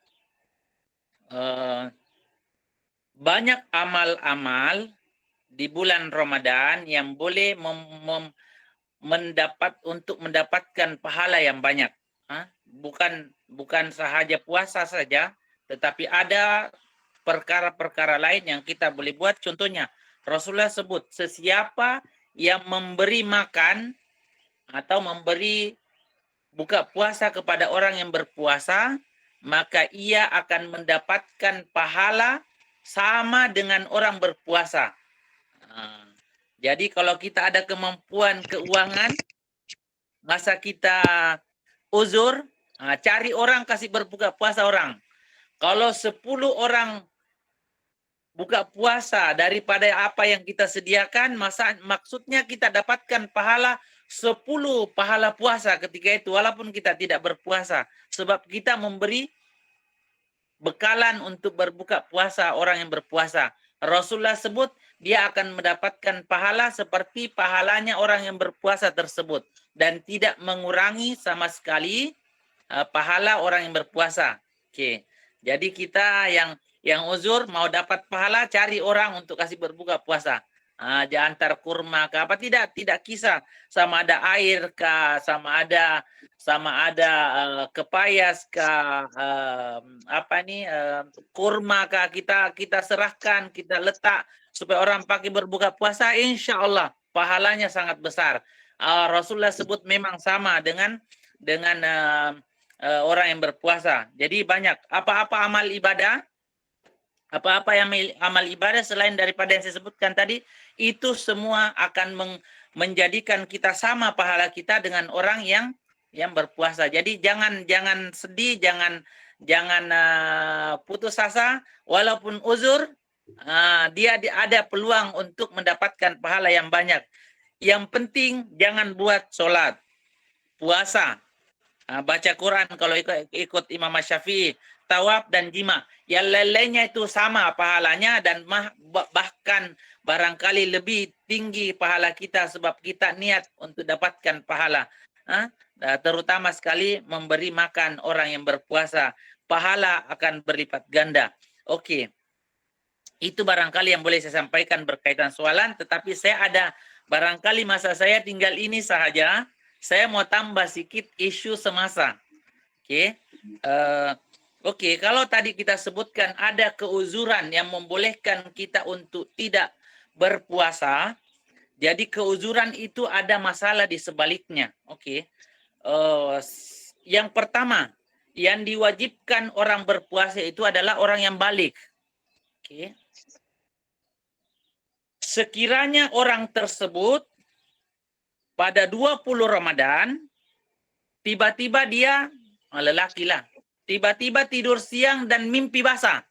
banyak amal-amal di bulan Ramadan yang boleh mendapatkan pahala yang banyak. Bukan sahaja puasa saja, tetapi ada perkara-perkara lain yang kita boleh buat. Contohnya, Rasulullah sebut, sesiapa yang memberi makan atau memberi buka puasa kepada orang yang berpuasa, maka ia akan mendapatkan pahala sama dengan orang berpuasa. Jadi kalau kita ada kemampuan keuangan, masa kita uzur, cari orang kasih berbuka puasa orang. Kalau 10 orang buka puasa daripada apa yang kita sediakan, maksudnya kita dapatkan pahala 10 pahala puasa ketika itu, walaupun kita tidak berpuasa. Sebab kita memberi bekalan untuk berbuka puasa orang yang berpuasa. Rasulullah sebut dia akan mendapatkan pahala seperti pahalanya orang yang berpuasa tersebut dan tidak mengurangi sama sekali pahala orang yang berpuasa. Oke. Jadi kita yang uzur mau dapat pahala, cari orang untuk kasih berbuka puasa. Antar kurma ke apa, tidak kisah sama ada air kah, sama ada kepayas kah, kurma kah, kita serahkan, kita letak supaya orang pakai berbuka puasa, insya Allah pahalanya sangat besar. Rasulullah sebut memang sama dengan orang yang berpuasa. Jadi banyak apa-apa amal ibadah, amal ibadah selain daripada yang saya sebutkan tadi, itu semua akan menjadikan kita sama pahala kita dengan orang yang berpuasa. Jadi jangan sedih, jangan putus asa, walaupun uzur, dia ada peluang untuk mendapatkan pahala yang banyak. Yang penting jangan buat sholat, puasa, baca Quran kalau ikut Imam Syafi'i, tawaf dan jima. Yang lainnya itu sama pahalanya dan bahkan barangkali lebih tinggi pahala kita sebab kita niat untuk dapatkan pahala. Terutama sekali memberi makan orang yang berpuasa. Pahala akan berlipat ganda. Oke. Itu barangkali yang boleh saya sampaikan berkaitan soalan, tetapi saya ada barangkali masa saya tinggal ini sahaja. Saya mau tambah sedikit isu semasa. Oke. Oke, kalau tadi kita sebutkan ada keuzuran yang membolehkan kita untuk tidak berpuasa, jadi keuzuran itu ada masalah di sebaliknya. Oke. Yang pertama, yang diwajibkan orang berpuasa itu adalah orang yang balik. Oke. Sekiranya orang tersebut pada 20 Ramadan, tiba-tiba dia, lelaki lah, tiba-tiba tidur siang dan mimpi basah.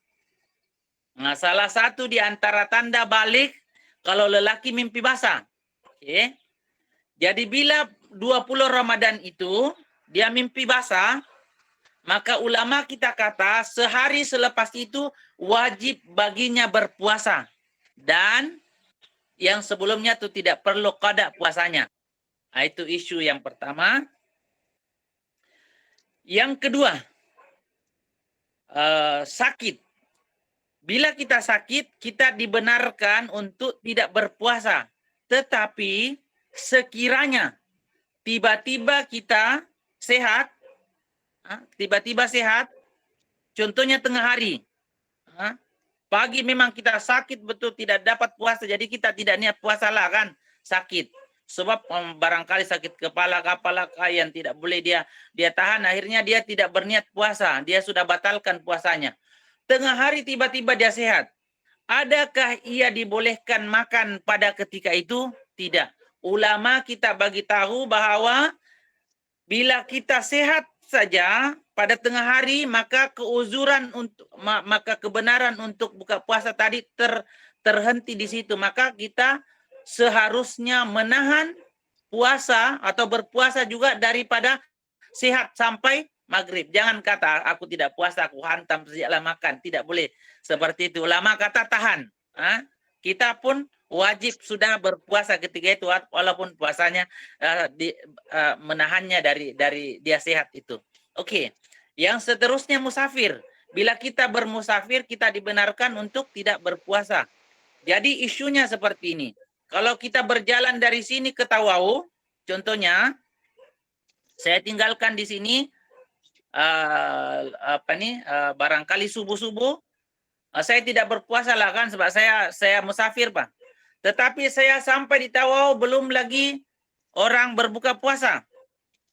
Nah, salah satu di antara tanda balik kalau lelaki mimpi basah. Oke. Jadi bila 20 Ramadan itu dia mimpi basah, maka ulama kita kata sehari selepas itu wajib baginya berpuasa. Dan yang sebelumnya itu tidak perlu qada puasanya. Nah, itu isu yang pertama. Yang kedua, sakit. Bila kita sakit, kita dibenarkan untuk tidak berpuasa. Tetapi sekiranya tiba-tiba kita sehat, contohnya tengah hari, pagi memang kita sakit betul tidak dapat puasa, jadi kita tidak niat puasa lah kan, sakit. Sebab barangkali sakit kepala yang tidak boleh dia tahan, akhirnya dia tidak berniat puasa, dia sudah batalkan puasanya. Tengah hari tiba-tiba dia sehat. Adakah ia dibolehkan makan pada ketika itu? Tidak. Ulama kita bagi tahu bahwa bila kita sehat saja pada tengah hari, maka maka kebenaran untuk buka puasa tadi terhenti di situ. Maka kita seharusnya menahan puasa atau berpuasa juga daripada sehat sampai maghrib. Jangan kata aku tidak puasa, aku hantam sejaklah makan. Tidak boleh seperti itu. Ulama kata tahan. Kita pun wajib sudah berpuasa ketika itu walaupun puasanya menahannya dari dia sehat itu. Oke. Yang seterusnya musafir. Bila kita bermusafir, kita dibenarkan untuk tidak berpuasa. Jadi isunya seperti ini. Kalau kita berjalan dari sini ke Tawau, contohnya, saya tinggalkan di sini, barangkali subuh-subuh, saya tidak berpuasa lah kan, sebab saya musafir Pak. Tetapi saya sampai di Tawau belum lagi orang berbuka puasa.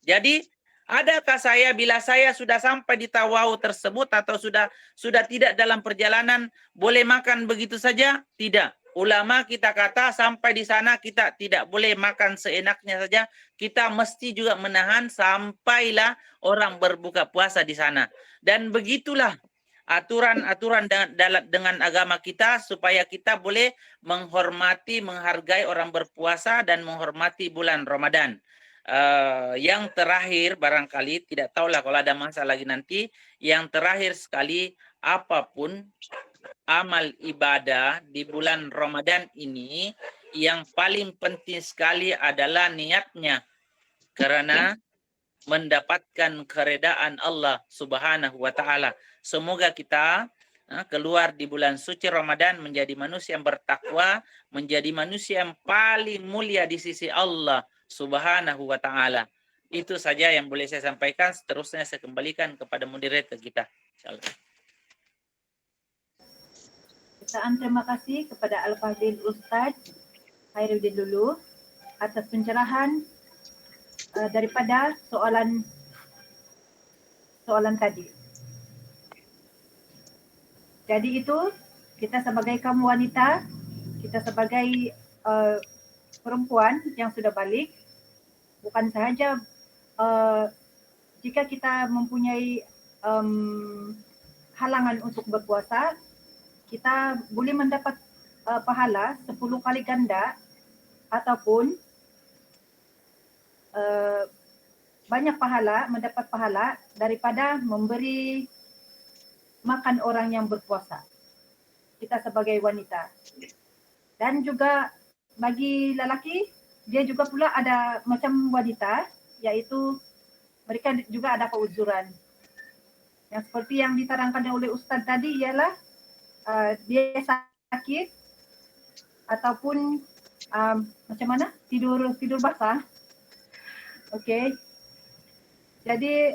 Jadi adakah saya bila saya sudah sampai di Tawau tersebut atau sudah tidak dalam perjalanan boleh makan begitu saja? Tidak. Ulama kita kata sampai di sana kita tidak boleh makan seenaknya saja. Kita mesti juga menahan sampailah orang berbuka puasa di sana. Dan begitulah aturan-aturan dengan agama kita supaya kita boleh menghormati, menghargai orang berpuasa dan menghormati bulan Ramadan. Yang terakhir barangkali, tidak tahulah kalau ada masa lagi nanti, yang terakhir sekali, apapun amal ibadah di bulan Ramadan ini, yang paling penting sekali adalah niatnya, karena mendapatkan keredaan Allah Subhanahu wa taala. Semoga kita keluar di bulan suci Ramadan menjadi manusia yang bertakwa, menjadi manusia yang paling mulia di sisi Allah Subhanahu wa taala. Itu saja yang boleh saya sampaikan. Seterusnya saya kembalikan kepada moderator kita. Insyaallah. Terima kasih kepada Al-Fadhil Ustaz Khairuddin dulu atas pencerahan daripada soalan tadi. Jadi itu kita sebagai kaum wanita, kita sebagai perempuan yang sudah balik, bukan sahaja jika kita mempunyai halangan untuk berpuasa, kita boleh mendapat pahala 10 kali ganda ataupun banyak pahala, mendapat pahala daripada memberi makan orang yang berpuasa. Kita sebagai wanita. Dan juga bagi lelaki, dia juga pula ada macam wanita, iaitu mereka juga ada keuzuran. Yang seperti yang diterangkan oleh Ustaz tadi ialah dia sakit ataupun macam mana? Tidur basah. Okey. Jadi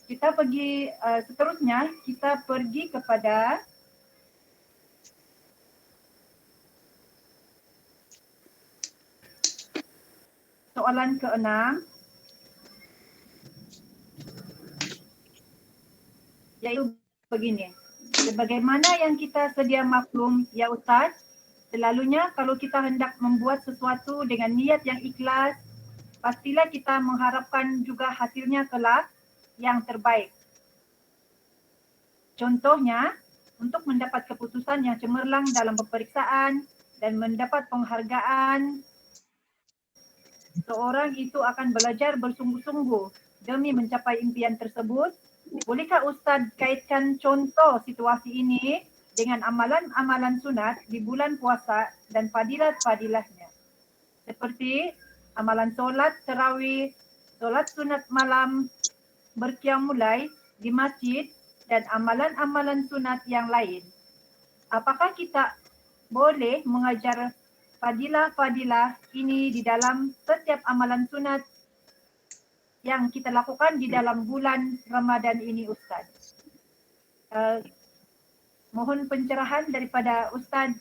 kita pergi seterusnya kita pergi kepada soalan ke-6. Iaitu begini. Sebagaimana yang kita sedia maklum, ya Ustaz, selalunya kalau kita hendak membuat sesuatu dengan niat yang ikhlas, pastilah kita mengharapkan juga hasilnya kelak yang terbaik. Contohnya, untuk mendapat keputusan yang cemerlang dalam peperiksaan dan mendapat penghargaan, seorang itu akan belajar bersungguh-sungguh demi mencapai impian tersebut. Bolehkah Ustaz kaitkan contoh situasi ini dengan amalan-amalan sunat di bulan puasa dan fadilat-fadilahnya? Seperti amalan solat tarawih, solat sunat malam, berqiyamul lail di masjid dan amalan-amalan sunat yang lain. Apakah kita boleh mengajar fadilah-fadilah ini di dalam setiap amalan sunat yang kita lakukan di dalam bulan Ramadan ini, Ustaz? Mohon pencerahan daripada Ustaz.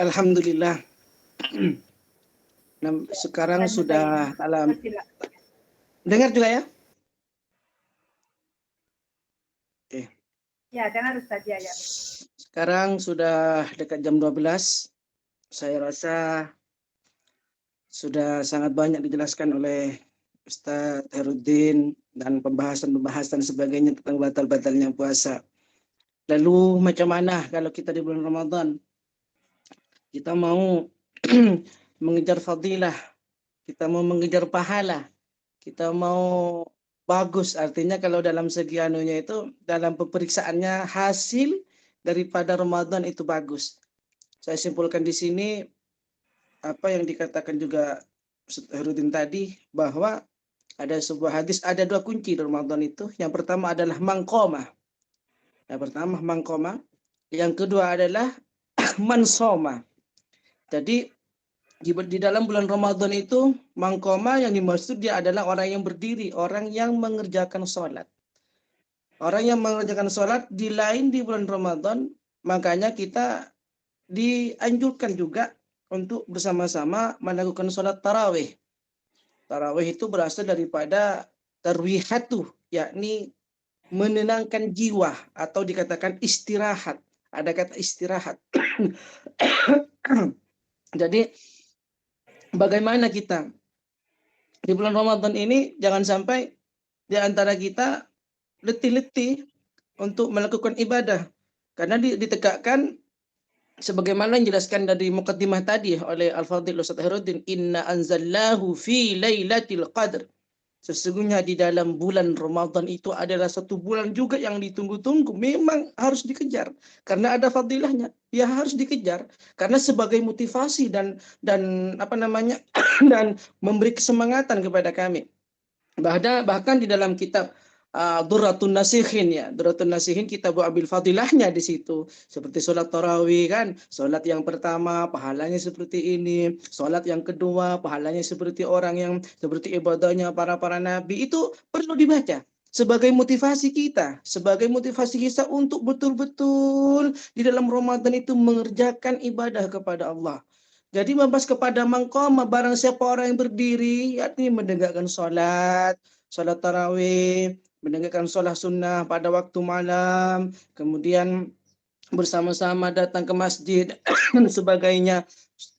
Alhamdulillah. Sekarang sudah dalam. Dengar juga ya? Oke. Ya, dengar Ustaz. Ya. Sekarang sudah dekat jam 12. Saya rasa sudah sangat banyak dijelaskan oleh Ustaz Khairuddin dan pembahasan sebagainya tentang batal-batalnya puasa. Lalu macam mana kalau kita di bulan Ramadan? Kita mau mengejar fadilah, kita mau mengejar pahala, kita mau bagus. Artinya kalau dalam segi anunya itu, dalam pemeriksaannya hasil daripada Ramadan itu bagus. Saya simpulkan di sini apa yang dikatakan juga Ustaz Khairuddin tadi, bahwa Ada sebuah hadis, ada 2 kunci di Ramadan itu. Yang pertama adalah mangqoma. Yang pertama mangqoma. Yang kedua adalah mansoma. Jadi di dalam bulan Ramadan itu mangqoma yang dimaksud dia adalah orang yang berdiri, orang yang mengerjakan sholat. Orang yang mengerjakan sholat di lain di bulan Ramadan, makanya kita dianjurkan juga untuk bersama-sama melakukan sholat tarawih. Tarawih itu berasal daripada tarwihatu, yakni menenangkan jiwa atau dikatakan istirahat. Ada kata istirahat. Jadi bagaimana kita di bulan Ramadan ini jangan sampai di antara kita letih-letih untuk melakukan ibadah. Karena ditegakkan sebagaimana yang dijelaskan dari muqaddimah tadi oleh Al-Fadhil Ustaz Herudin, inna anzalnahu fi lailatul qadr. Sesungguhnya di dalam bulan Ramadan itu adalah satu bulan juga yang ditunggu-tunggu. Memang harus dikejar karena ada fadilahnya. Ya harus dikejar karena sebagai motivasi dan apa namanya dan memberi kesemangatan kepada kami. Bahkan di dalam kitab Durratun Nasihin ya, Durratun Nasihin kita ambil fadilahnya di situ. Seperti sholat tarawih kan, sholat yang pertama pahalanya seperti ini, sholat yang kedua pahalanya seperti orang yang seperti ibadahnya para nabi. Itu perlu dibaca sebagai motivasi kita untuk betul-betul di dalam Ramadan itu mengerjakan ibadah kepada Allah. Jadi membahas kepada mangqama, barang siapa orang yang berdiri, yakni menegakkan sholat tarawih, menegakkan sholat sunnah pada waktu malam, kemudian bersama-sama datang ke masjid dan sebagainya.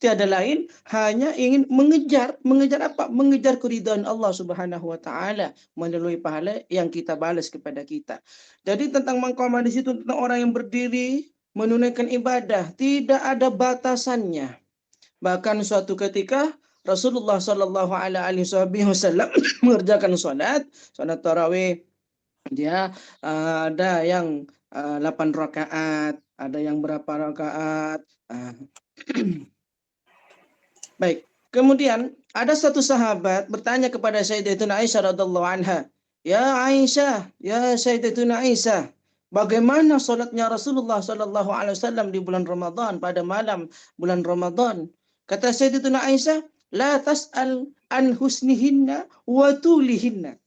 Tiada lain hanya ingin mengejar apa? Mengejar keridhaan Allah Subhanahu wa taala melalui pahala yang kita balas kepada kita. Jadi tentang mangqama di situ tentang orang yang berdiri menunaikan ibadah, tidak ada batasannya. Bahkan suatu ketika Rasulullah Shallallahu Alaihi Wasallam mengerjakan sholat tarawih. Dia ada yang 8 rakaat, ada yang berapa rakaat. Baik. Kemudian ada satu sahabat bertanya kepada Sayyidatuna Aisyah radhiallahu anha, "Ya Aisyah, ya Sayyidatuna Aisyah, bagaimana sholatnya Rasulullah Shallallahu Alaihi Wasallam di bulan Ramadan pada malam bulan Ramadan?" Kata Sayyidatuna Aisyah, "La tas'al an husnihinna wa tulihinna."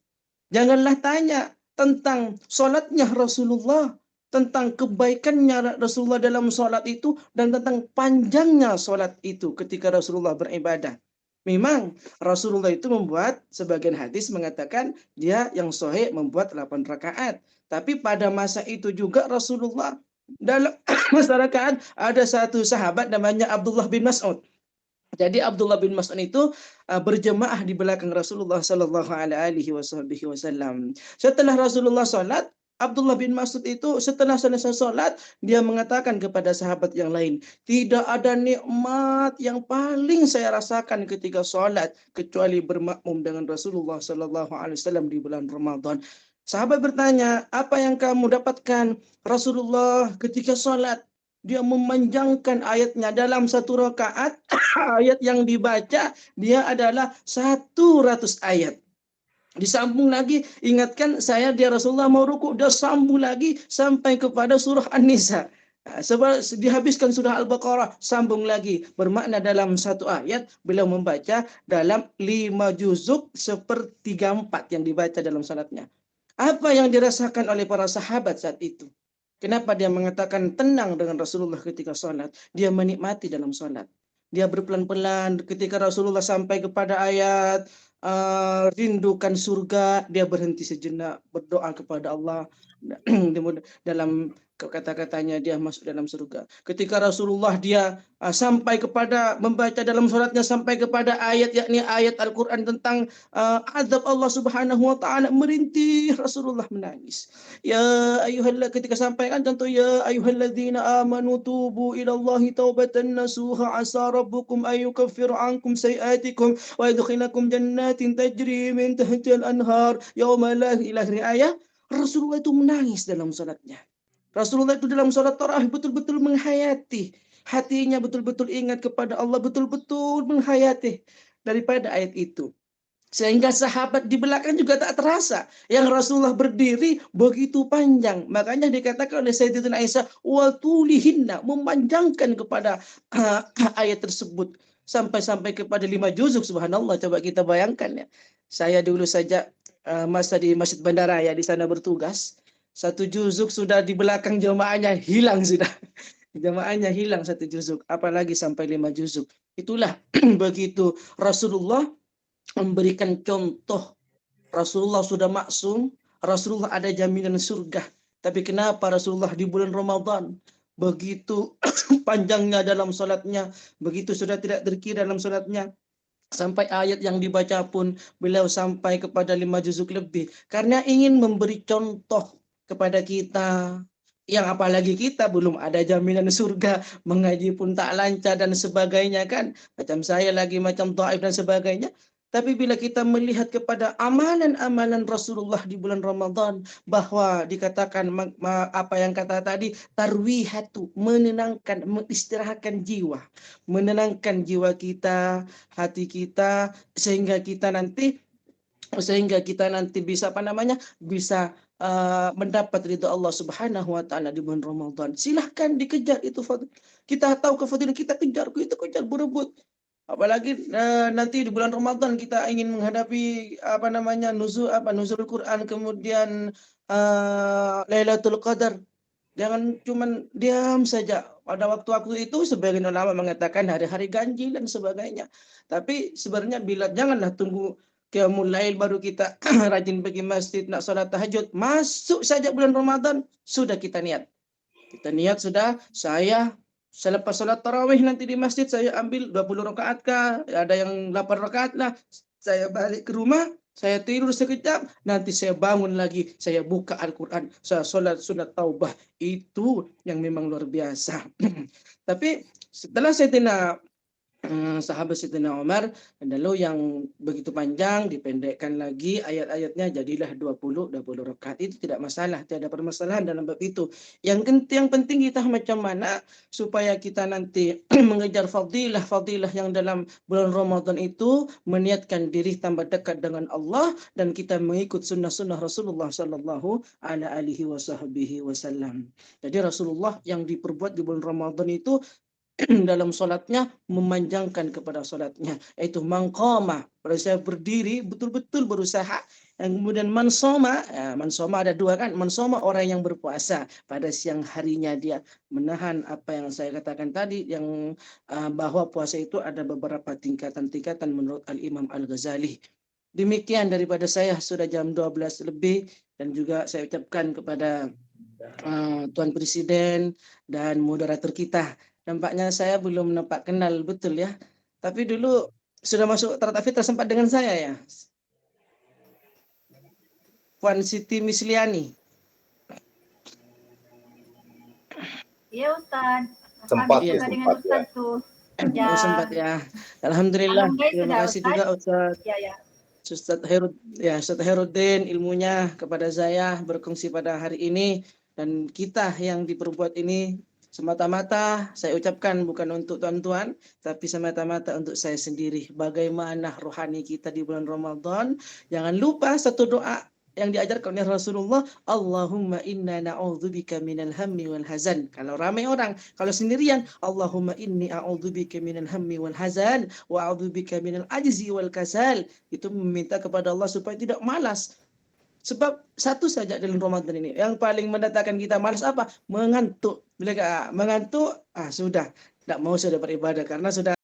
Janganlah tanya tentang sholatnya Rasulullah, tentang kebaikannya Rasulullah dalam sholat itu, dan tentang panjangnya sholat itu ketika Rasulullah beribadah. Memang Rasulullah itu membuat, sebagian hadis mengatakan dia yang sahih membuat 8 rakaat. Tapi pada masa itu juga Rasulullah dalam masyarakat ada satu sahabat namanya Abdullah bin Mas'ud. Jadi Abdullah bin Mas'ud itu berjemaah di belakang Rasulullah Sallallahu Alaihi Wasallam. Setelah Rasulullah sholat, Abdullah bin Mas'ud itu setelah selesai sholat, dia mengatakan kepada sahabat yang lain, tidak ada nikmat yang paling saya rasakan ketika sholat kecuali bermakmum dengan Rasulullah Sallallahu Alaihi Wasallam di bulan Ramadan. Sahabat bertanya, apa yang kamu dapatkan? Rasulullah ketika sholat dia memanjangkan ayatnya dalam 1 rakaat. Ayat yang dibaca dia adalah 100 ayat. Disambung lagi, ingatkan saya dia Rasulullah mau ruku, dia sambung lagi sampai kepada surah An-Nisa. Sebab dihabiskan surah Al-Baqarah, sambung lagi. Bermakna dalam 1 ayat beliau membaca dalam 5 juzuk 1/3 yang dibaca dalam salatnya. Apa yang dirasakan oleh para sahabat saat itu? Kenapa dia mengatakan tenang dengan Rasulullah ketika sholat? Dia menikmati dalam sholat. Dia berpelan-pelan ketika Rasulullah sampai kepada ayat rindukan surga, dia berhenti sejenak berdoa kepada Allah. Dalam kata-katanya dia masuk dalam surga. Ketika Rasulullah dia sampai kepada membaca dalam sholatnya sampai kepada ayat, yakni ayat Al-Quran tentang azab Allah Subhanahu wa taala, merintih Rasulullah menangis. Ya ayyuhalladzina, ketika sampaikan contoh ya ayyuhalladzina amanu tubu ilallahi taubatan nasuha asa rabbukum ayyukaffir ankum sayiatikum wa yadkhilakum jannatin tajri min tahtiha al-anhar yauma la ilaha illa. Rasulullah itu menangis dalam sholatnya. Rasulullah itu dalam sholat tarawih betul-betul menghayati. Hatinya betul-betul ingat kepada Allah, betul-betul menghayati daripada ayat itu. Sehingga sahabat di belakang juga tak terasa. Yang Rasulullah berdiri begitu panjang. Makanya dikatakan oleh Sayyidatina Aisyah, wa tulihinna, memanjangkan kepada ayat tersebut. Sampai kepada 5 juzuk, subhanallah. Coba kita bayangkan ya. Saya dulu saja masa di Masjid Bandaraya di sana bertugas. 1 juzuk sudah di belakang jamaahnya hilang sudah. Jamaahnya hilang 1 juzuk. Apalagi sampai 5 juzuk. Itulah begitu Rasulullah memberikan contoh. Rasulullah sudah maksum, Rasulullah ada jaminan surga. Tapi kenapa Rasulullah di bulan Ramadan begitu panjangnya dalam salatnya, begitu sudah tidak terkira dalam salatnya, sampai ayat yang dibaca pun beliau sampai kepada 5 juzuk lebih. Karena ingin memberi contoh kepada kita, yang apalagi kita belum ada jaminan surga, mengaji pun tak lancar dan sebagainya kan. Macam saya lagi macam dhaif dan sebagainya. Tapi bila kita melihat kepada amalan-amalan Rasulullah di bulan Ramadan, bahwa dikatakan apa yang kata tadi, tarwihatu, menenangkan, mengistirahatkan jiwa, menenangkan jiwa kita, hati kita, sehingga kita nanti bisa bisa mendapat ridha Allah Subhanahu wa taala di bulan Ramadan. Silahkan dikejar itu fadilah. Kita tahu kefadilan, kita kejar, berebut. Apalagi nanti di bulan Ramadan kita ingin menghadapi nuzul Quran, kemudian Lailatul Qadar. Jangan cuman diam saja. Pada waktu-waktu itu sebagian ulama mengatakan hari-hari ganjil dan sebagainya. Tapi sebenarnya janganlah tunggu qiyamul lail baru kita rajin pergi masjid nak salat tahajud. Masuk saja bulan Ramadan sudah kita niat. Kita niat sudah, saya selepas salat tarawih nanti di masjid saya ambil 20 rakaat kah, ada yang 8 rakaat lah. Saya balik ke rumah, saya tidur sekejap, nanti saya bangun lagi, saya buka Al-Quran, saya sholat sunat taubah. Itu yang memang luar biasa. Tapi setelah saya sahabat Sayyidina Umar, lalu yang begitu panjang dipendekkan lagi ayat-ayatnya, jadilah 20 rakaat. Itu tidak masalah, tidak ada permasalahan dalam bab itu. Yang penting kita macam mana supaya kita nanti mengejar fadilah yang dalam bulan Ramadan itu, meniatkan diri tambah dekat dengan Allah, dan kita mengikut sunnah-sunnah Rasulullah sallallahu alaihi wasallam. Jadi Rasulullah yang diperbuat di bulan Ramadan itu dalam solatnya memanjangkan kepada solatnya, yaitu mangqama, pada saya berdiri betul-betul berusaha. Yang kemudian mansoma ada 2 kan, mansoma orang yang berpuasa pada siang harinya, dia menahan apa yang saya katakan tadi, yang bahwa puasa itu ada beberapa tingkatan-tingkatan menurut Al-Imam Al-Ghazali. Demikian daripada saya, sudah jam 12 lebih, dan juga saya ucapkan kepada Tuan Presiden dan moderator kita. Nampaknya saya belum nampak kenal betul ya. Tapi dulu sudah masuk Tarat Afitra sempat dengan saya ya. Puan Siti Misliani. Iya Ustaz. Sempat Kami ya, juga dengan sempat Ustaz ya. tuh. Oh, sempat ya. Alhamdulillah. Alhamdulillah Terima sudah, kasih Ustaz. juga Ustaz. Ya. Ustaz Heruddin ilmunya kepada saya berkongsi pada hari ini, dan kita yang diperbuat ini semata-mata saya ucapkan bukan untuk tuan-tuan, tapi semata-mata untuk saya sendiri. Bagaimana rohani kita di bulan Ramadan? Jangan lupa satu doa yang diajarkan oleh Rasulullah, Allahumma inna na'udzubika minal hammi wal hazan. Kalau ramai orang, kalau sendirian, Allahumma inni a'udzubika minal hammi wal hazan wa a'udzubika minal ajzi wal kasal. Itu meminta kepada Allah supaya tidak malas. Sebab satu saja dalam Ramadan ini yang paling mendatangkan kita malas apa? Mengantuk. Bila mengantuk, sudah tidak mau sudah beribadah karena sudah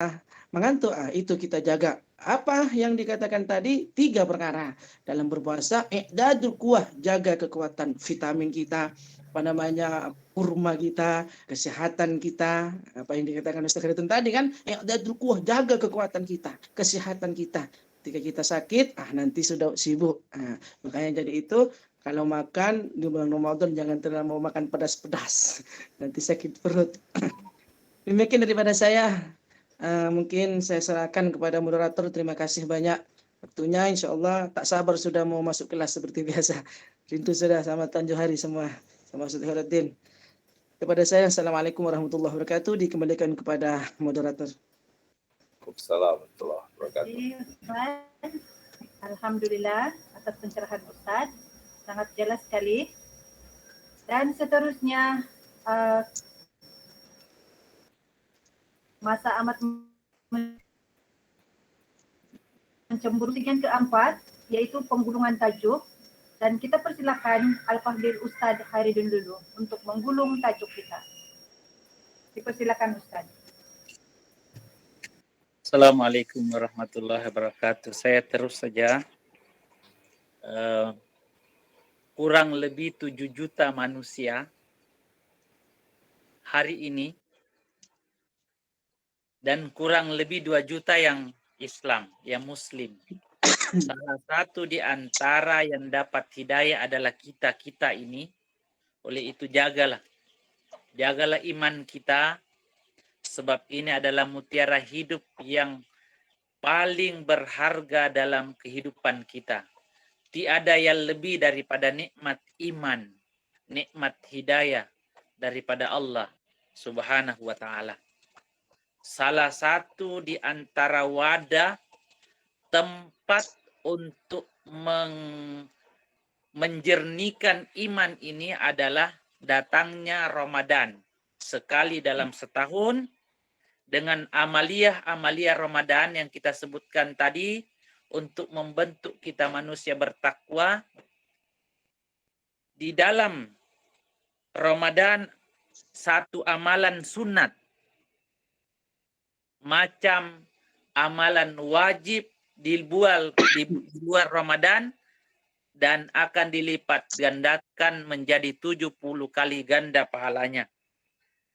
mengantuk. Itu kita jaga. Apa yang dikatakan tadi? 3 perkara dalam berpuasa. I'dadul quwwah, jaga kekuatan vitamin kita, kurma kita, kesehatan kita. Apa yang dikatakan Ustaz Khairudin tadi kan? I'dadul quwwah, jaga kekuatan kita, kesehatan kita. Ketika kita sakit, nanti sudah sibuk. Makanya jadi itu, kalau makan di bulan Ramadan jangan terlalu mau makan pedas-pedas. Nanti sakit perut. Demikian daripada saya. Mungkin saya serahkan kepada moderator. Terima kasih banyak waktunya. Insya Allah tak sabar sudah mau masuk kelas seperti biasa. Rindu sudah sama Tuan Johari semua. Sama Ustaz Heruddin. Kepada saya, Assalamualaikum warahmatullahi wabarakatuh. Dikembalikan kepada moderator. Waalaikumsalam warahmatullahi wabarakatuh. Terima kasih, Ustaz. Alhamdulillah atas pencerahan Ustadz, sangat jelas sekali. Dan seterusnya masa amat mencemburukan keempat, yaitu penggulungan tajuk. Dan kita persilakan Al-Fadhil Ustadz Khairuddin dulu untuk menggulung tajuk kita. Dipersilakan Ustadz. Assalamualaikum warahmatullahi wabarakatuh. Saya terus saja. Kurang lebih 7 juta manusia hari ini dan kurang lebih 2 juta yang Islam, yang Muslim. Salah satu di antara yang dapat hidayah adalah kita ini. Oleh itu jagalah iman kita, sebab ini adalah mutiara hidup yang paling berharga dalam kehidupan kita. Tiada yang lebih daripada nikmat iman, nikmat hidayah daripada Allah Subhanahu wa ta'ala. Salah satu di antara wadah tempat untuk menjernihkan iman ini adalah datangnya Ramadan. Sekali dalam setahun dengan amaliyah Ramadan yang kita sebutkan tadi untuk membentuk kita manusia bertakwa. Di dalam Ramadan satu amalan sunat macam amalan wajib di luar Ramadan dan akan dilipat gandakan menjadi 70 kali ganda pahalanya.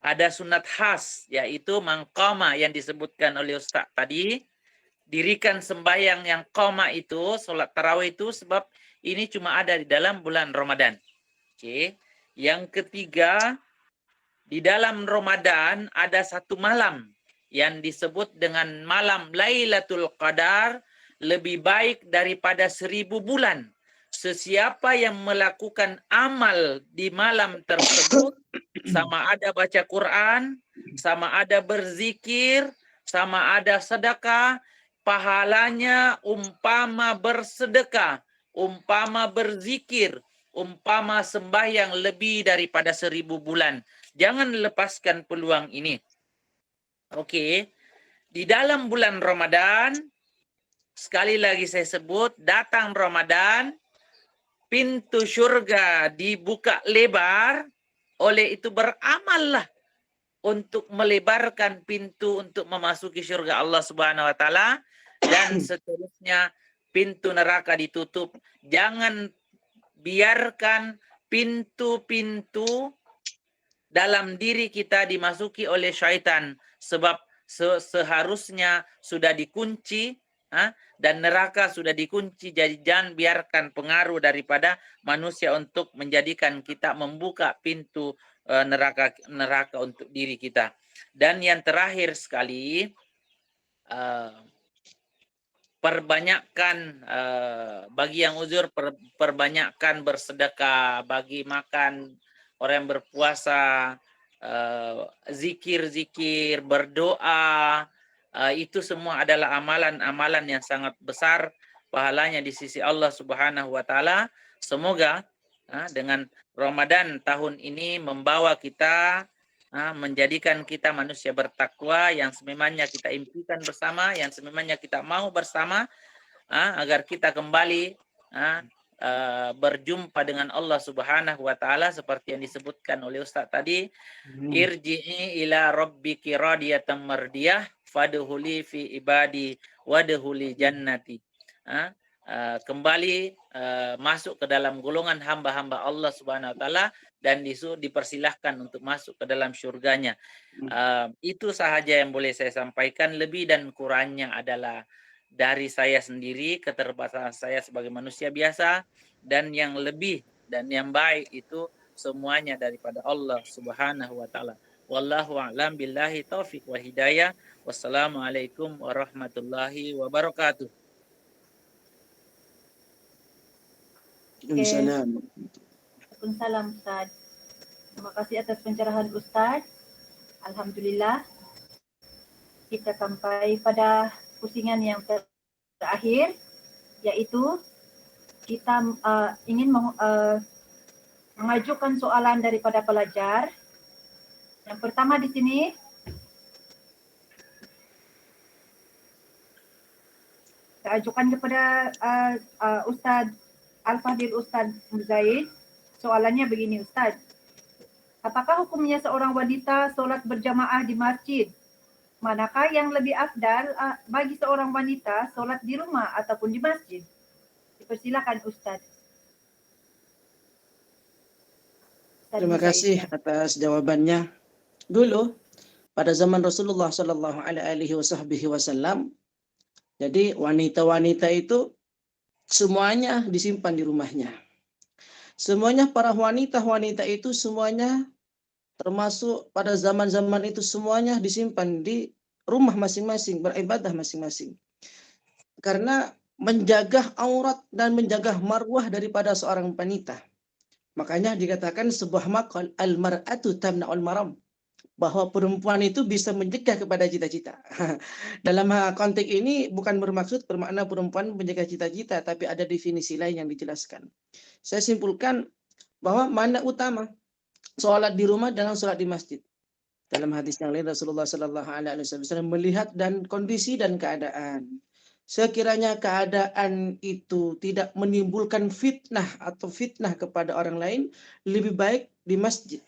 Ada sunat khas, yaitu mangqama yang disebutkan oleh Ustaz tadi. Dirikan sembahyang yang qama itu, sholat tarawih itu, sebab ini cuma ada di dalam bulan Ramadan. Oke. Yang ketiga, di dalam Ramadan ada satu malam yang disebut dengan malam Lailatul Qadar, lebih baik daripada 1000 bulan. Sesiapa yang melakukan amal di malam tersebut, sama ada baca Quran, sama ada berzikir, sama ada sedekah, pahalanya umpama bersedekah, umpama berzikir, umpama sembahyang lebih daripada 1000 bulan. Jangan lepaskan peluang ini. Oke. Di dalam bulan Ramadan, sekali lagi saya sebut, datang Ramadan, pintu surga dibuka lebar, oleh itu beramallah untuk melebarkan pintu untuk memasuki surga Allah Subhanahu wa taala, dan seterusnya pintu neraka ditutup. Jangan biarkan pintu-pintu dalam diri kita dimasuki oleh syaitan, sebab seharusnya sudah dikunci dan neraka sudah dikunci. Jadi jangan biarkan pengaruh daripada manusia untuk menjadikan kita membuka pintu neraka untuk diri kita. Dan yang terakhir sekali, perbanyakkan bagi yang uzur, perbanyakkan bersedekah, bagi makan orang yang berpuasa, zikir-zikir, berdoa, itu semua adalah amalan-amalan yang sangat besar pahalanya di sisi Allah Subhanahu wa taala. Semoga dengan Ramadan tahun ini membawa kita, menjadikan kita manusia bertakwa yang sememangnya kita impikan bersama, yang sememangnya kita mau bersama, agar kita kembali berjumpa dengan Allah Subhanahu wa taala seperti yang disebutkan oleh Ustaz tadi. Irji'i ila rabbiki radiyatan mardiyah fadkhuli fi ibadi wadkhuli jannati. Kembali masuk ke dalam golongan hamba-hamba Allah Subhanahu wa taala dan dipersilahkan untuk masuk ke dalam syurganya. Itu sahaja yang boleh saya sampaikan. Lebih dan kurangnya adalah dari saya sendiri, keterbatasan saya sebagai manusia biasa, dan yang lebih dan yang baik itu semuanya daripada Allah Subhanahu wa taala. Wallahu a'lam billahi taufiq wa hidayah. Wassalamualaikum warahmatullahi wabarakatuh. Waalaikumsalam Ustaz. Terima kasih atas pencerahan Ustaz. Alhamdulillah kita sampai pada pusingan yang terakhir, yaitu kita ingin mengajukan soalan daripada pelajar. Yang pertama di sini, saya ajukan kepada Ustadz Al-Fadil Ustadz Muzaid. Soalannya begini, Ustadz. Apakah hukumnya seorang wanita sholat berjamaah di masjid? Manakah yang lebih afdal bagi seorang wanita sholat di rumah ataupun di masjid? Dipersilakan Ustadz. Terima kasih atas jawabannya. Dulu pada zaman Rasulullah Shallallahu Alaihi Wasallam, jadi wanita-wanita itu semuanya disimpan di rumahnya. Semuanya para wanita-wanita itu semuanya termasuk pada zaman-zaman itu semuanya disimpan di rumah masing-masing, beribadah masing-masing. Karena menjaga aurat dan menjaga marwah daripada seorang wanita. Makanya dikatakan sebuah maqal al-mar'atu tamna'ul maram, bahwa perempuan itu bisa mencegah kepada cita-cita. Dalam konteks ini bukan bermaksud bermakna perempuan menjaga cita-cita, tapi ada definisi lain yang dijelaskan. Saya simpulkan bahwa mana utama, sholat di rumah dengan sholat di masjid. Dalam hadis yang lain Rasulullah Sallallahu Alaihi Wasallam melihat dan kondisi dan keadaan. Sekiranya keadaan itu tidak menimbulkan fitnah atau fitnah kepada orang lain, lebih baik di masjid.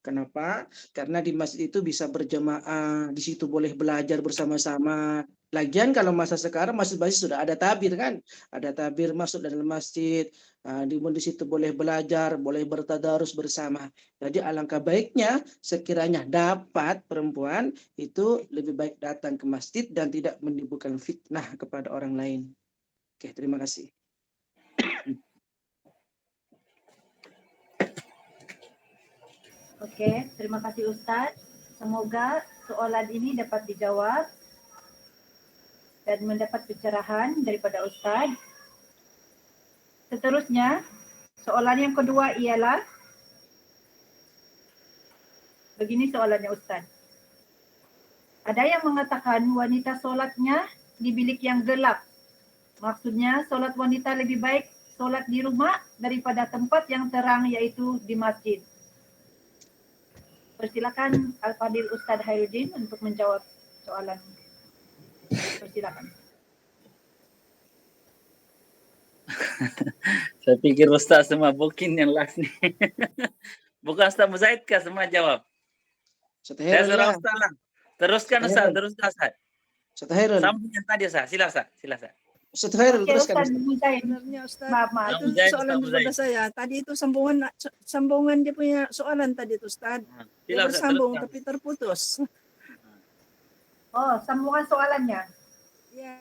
Kenapa? Karena di masjid itu bisa berjamaah, di situ boleh belajar bersama-sama. Lagian kalau masa sekarang masjid sudah ada tabir kan? Ada tabir masuk dalam masjid, di situ boleh belajar, boleh bertadarus bersama. Jadi alangkah baiknya sekiranya dapat perempuan itu lebih baik datang ke masjid dan tidak menimbulkan fitnah kepada orang lain. Oke, terima kasih. Oke, terima kasih Ustadz. Semoga soalan ini dapat dijawab dan mendapat pencerahan daripada Ustadz. Seterusnya, soalan yang kedua ialah, begini soalannya Ustadz. Ada yang mengatakan wanita sholatnya di bilik yang gelap. Maksudnya sholat wanita lebih baik sholat di rumah daripada tempat yang terang, yaitu di masjid. Persilakan Al-Fadil Ustadz Khairuddin untuk menjawab soalan. Persilakan. Saya pikir Ustaz semua bukin yang last nih. Bukan Ustaz Muzaid kah semua jawab? Saya suruh Ustaz lah. Teruskan Ustaz, teruskan Ustaz. Sambung yang tadi Ustaz, sila Ustaz. Ustaz Khairul, teruskan. Sebenarnya Ustaz, itu soalan daripada saya. Tadi itu sambungan dia punya soalan tadi itu Ustaz. Dia bersambung tapi terputus. Oh, sambungan soalannya.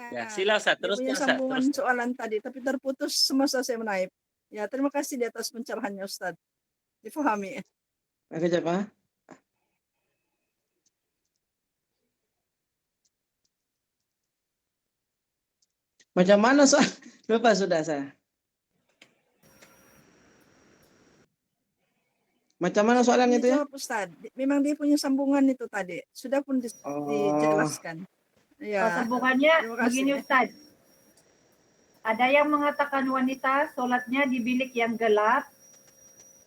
Ya, sila Ustaz, teruskan Ustaz. Sambungan teruskan. soalan tadi tapi terputus semasa saya menaip. Ya, terima kasih di atas pencerahannya Ustaz. Difahami. Oke, Jemaah. Macam mana soal? Lupa sudah saya. Macam mana soalannya itu ya? Ustaz, memang dia punya sambungan itu tadi. Sudah pun dijelaskan. Ya. Sambungannya begini Ustaz. Ada yang mengatakan wanita sholatnya di bilik yang gelap.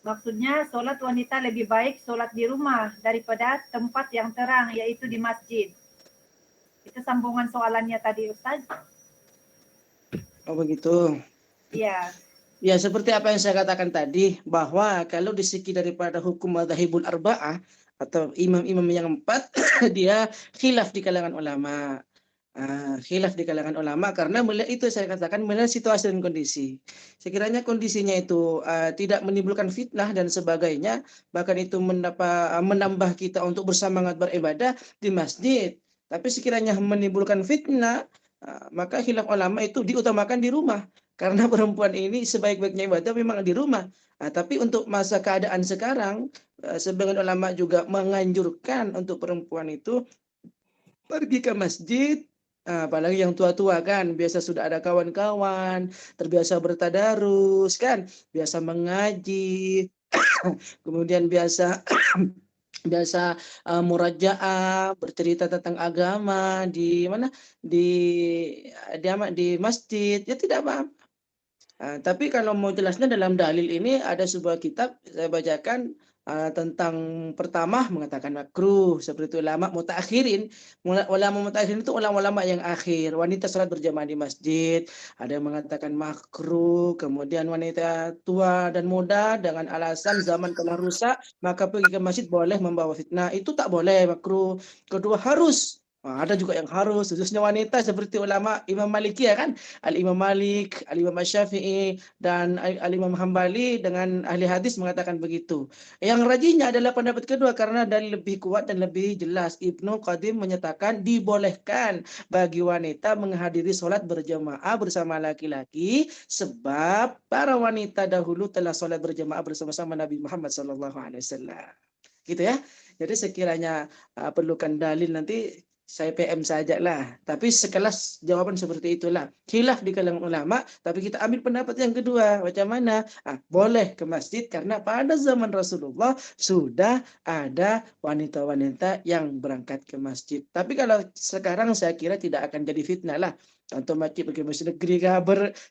Maksudnya sholat wanita lebih baik sholat di rumah daripada tempat yang terang, yaitu di masjid. Itu sambungan soalannya tadi Ustaz. Oh begitu. Iya. Ya seperti apa yang saya katakan tadi, bahwa kalau di segi daripada hukum madzhabul arba'ah atau imam-imam yang 4, dia khilaf di kalangan ulama. Khilaf di kalangan ulama karena melihat itu saya katakan melihat situasi dan kondisi. Sekiranya kondisinya itu tidak menimbulkan fitnah dan sebagainya, bahkan itu menambah kita untuk bersemangat beribadah di masjid. Tapi sekiranya menimbulkan fitnah, maka khilaf ulama itu diutamakan di rumah. Karena perempuan ini sebaik-baiknya ibadah memang di rumah. Tapi untuk masa keadaan sekarang, sebagian ulama juga menganjurkan untuk perempuan itu pergi ke masjid. Apalagi yang tua-tua kan, biasa sudah ada kawan-kawan, terbiasa bertadarus kan, biasa mengaji, kemudian biasa biasa murajaah, bercerita tentang agama di mana di masjid, ya tidak apa-apa. Tapi kalau mau jelasnya dalam dalil ini ada sebuah kitab saya bacakan tentang pertama mengatakan makruh seperti ulama mutaakhirin. Ulama mutaakhirin itu ulama-ulama yang akhir. Wanita salat berjamaah di masjid, ada yang mengatakan makruh. Kemudian wanita tua dan muda dengan alasan zaman telah rusak maka pergi ke masjid boleh membawa fitnah. Itu tak boleh, makruh. Kedua harus. Ada juga yang harus, khususnya wanita seperti ulama Imam Maliki ya kan, Al-Imam Malik, Al-Imam Syafi'i, dan Al-Imam Hambali dengan ahli hadis mengatakan begitu. Yang rajihnya adalah pendapat kedua karena dalil lebih kuat dan lebih jelas. Ibnu Qadim menyatakan dibolehkan bagi wanita menghadiri sholat berjamaah bersama laki-laki sebab para wanita dahulu telah sholat berjamaah bersama-sama Nabi Muhammad SAW. Gitu ya. Jadi sekiranya perlukan dalil nanti saya PM saja lah. Tapi sekelas jawaban seperti itulah. Khilaf di kalangan ulama, tapi kita ambil pendapat yang kedua. Macam mana? Boleh ke masjid karena pada zaman Rasulullah sudah ada wanita-wanita yang berangkat ke masjid. Tapi kalau sekarang saya kira tidak akan jadi fitnah lah. Contoh masjid bagi masjid negeri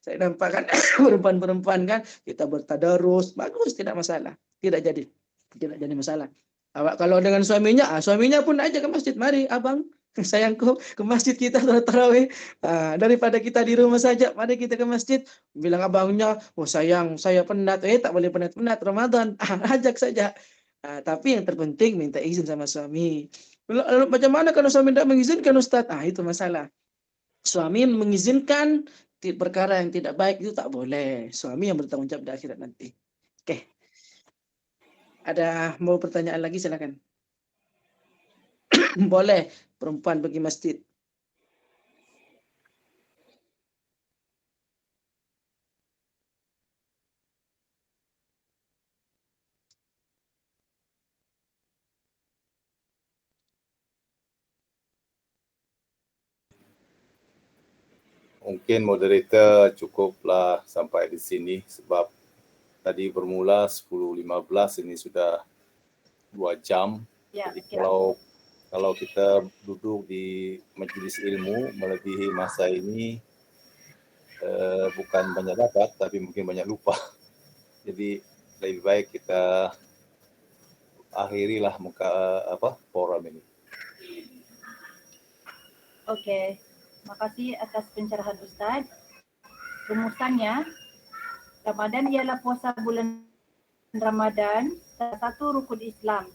saya nampak kan perempuan-perempuan kan kita bertadarus, bagus, tidak masalah. Tidak jadi masalah. Kalau dengan suaminya pun aja ke masjid. Mari abang, sayangku, ke masjid kita tarawih. Daripada kita di rumah saja, mari kita ke masjid. Bilang abangnya, oh sayang, saya penat. Tak boleh penat-penat Ramadan. Ajak saja. Tapi yang terpenting minta izin sama suami. Lalu macam mana kalau suami tidak mengizinkan Ustaz? Itu masalah. Suami mengizinkan perkara yang tidak baik itu tak boleh. Suami yang bertanggung jawab di akhirat nanti. Oke. Ada mau pertanyaan lagi silakan. Boleh perempuan pergi masjid. Mungkin moderator cukuplah sampai di sini sebab tadi bermula 10.15 ini sudah 2 jam. Ya, Jadi kalau kita duduk di majelis ilmu melebihi masa ini bukan banyak dapat tapi mungkin banyak lupa. Jadi lebih baik kita akhirilah forum ini. Oke. Makasih atas pencerahan Ustaz. Rumusannya, Ramadan ialah puasa bulan Ramadan, salah satu rukun Islam.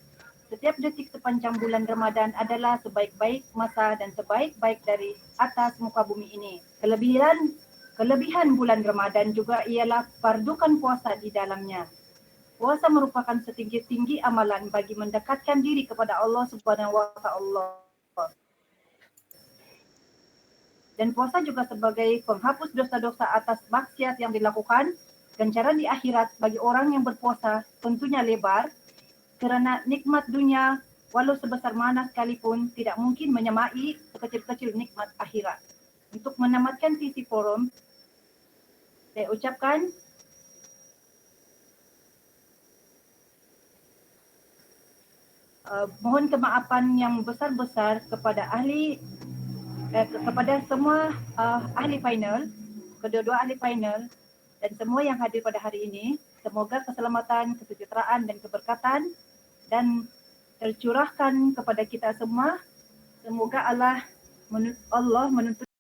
Setiap detik sepanjang bulan Ramadan adalah sebaik-baik masa dan sebaik-baik dari atas muka bumi ini. Kelebihan bulan Ramadan juga ialah fardukan puasa di dalamnya. Puasa merupakan setinggi-tinggi amalan bagi mendekatkan diri kepada Allah Subhanahu wa Ta'ala. Dan puasa juga sebagai penghapus dosa-dosa atas maksiat yang dilakukan. Ganjaran di akhirat bagi orang yang berpuasa tentunya lebar, kerana nikmat dunia walau sebesar mana sekalipun tidak mungkin menyamai sekecil-kecil nikmat akhirat. Untuk menamatkan sisi forum, saya ucapkan mohon kemaafan yang besar-besar kepada kepada semua ahli panel, kedua-dua ahli panel dan semua yang hadir pada hari ini. Semoga keselamatan, kesejahteraan dan keberkatan dan tercurahkan kepada kita semua. Semoga Allah menuntut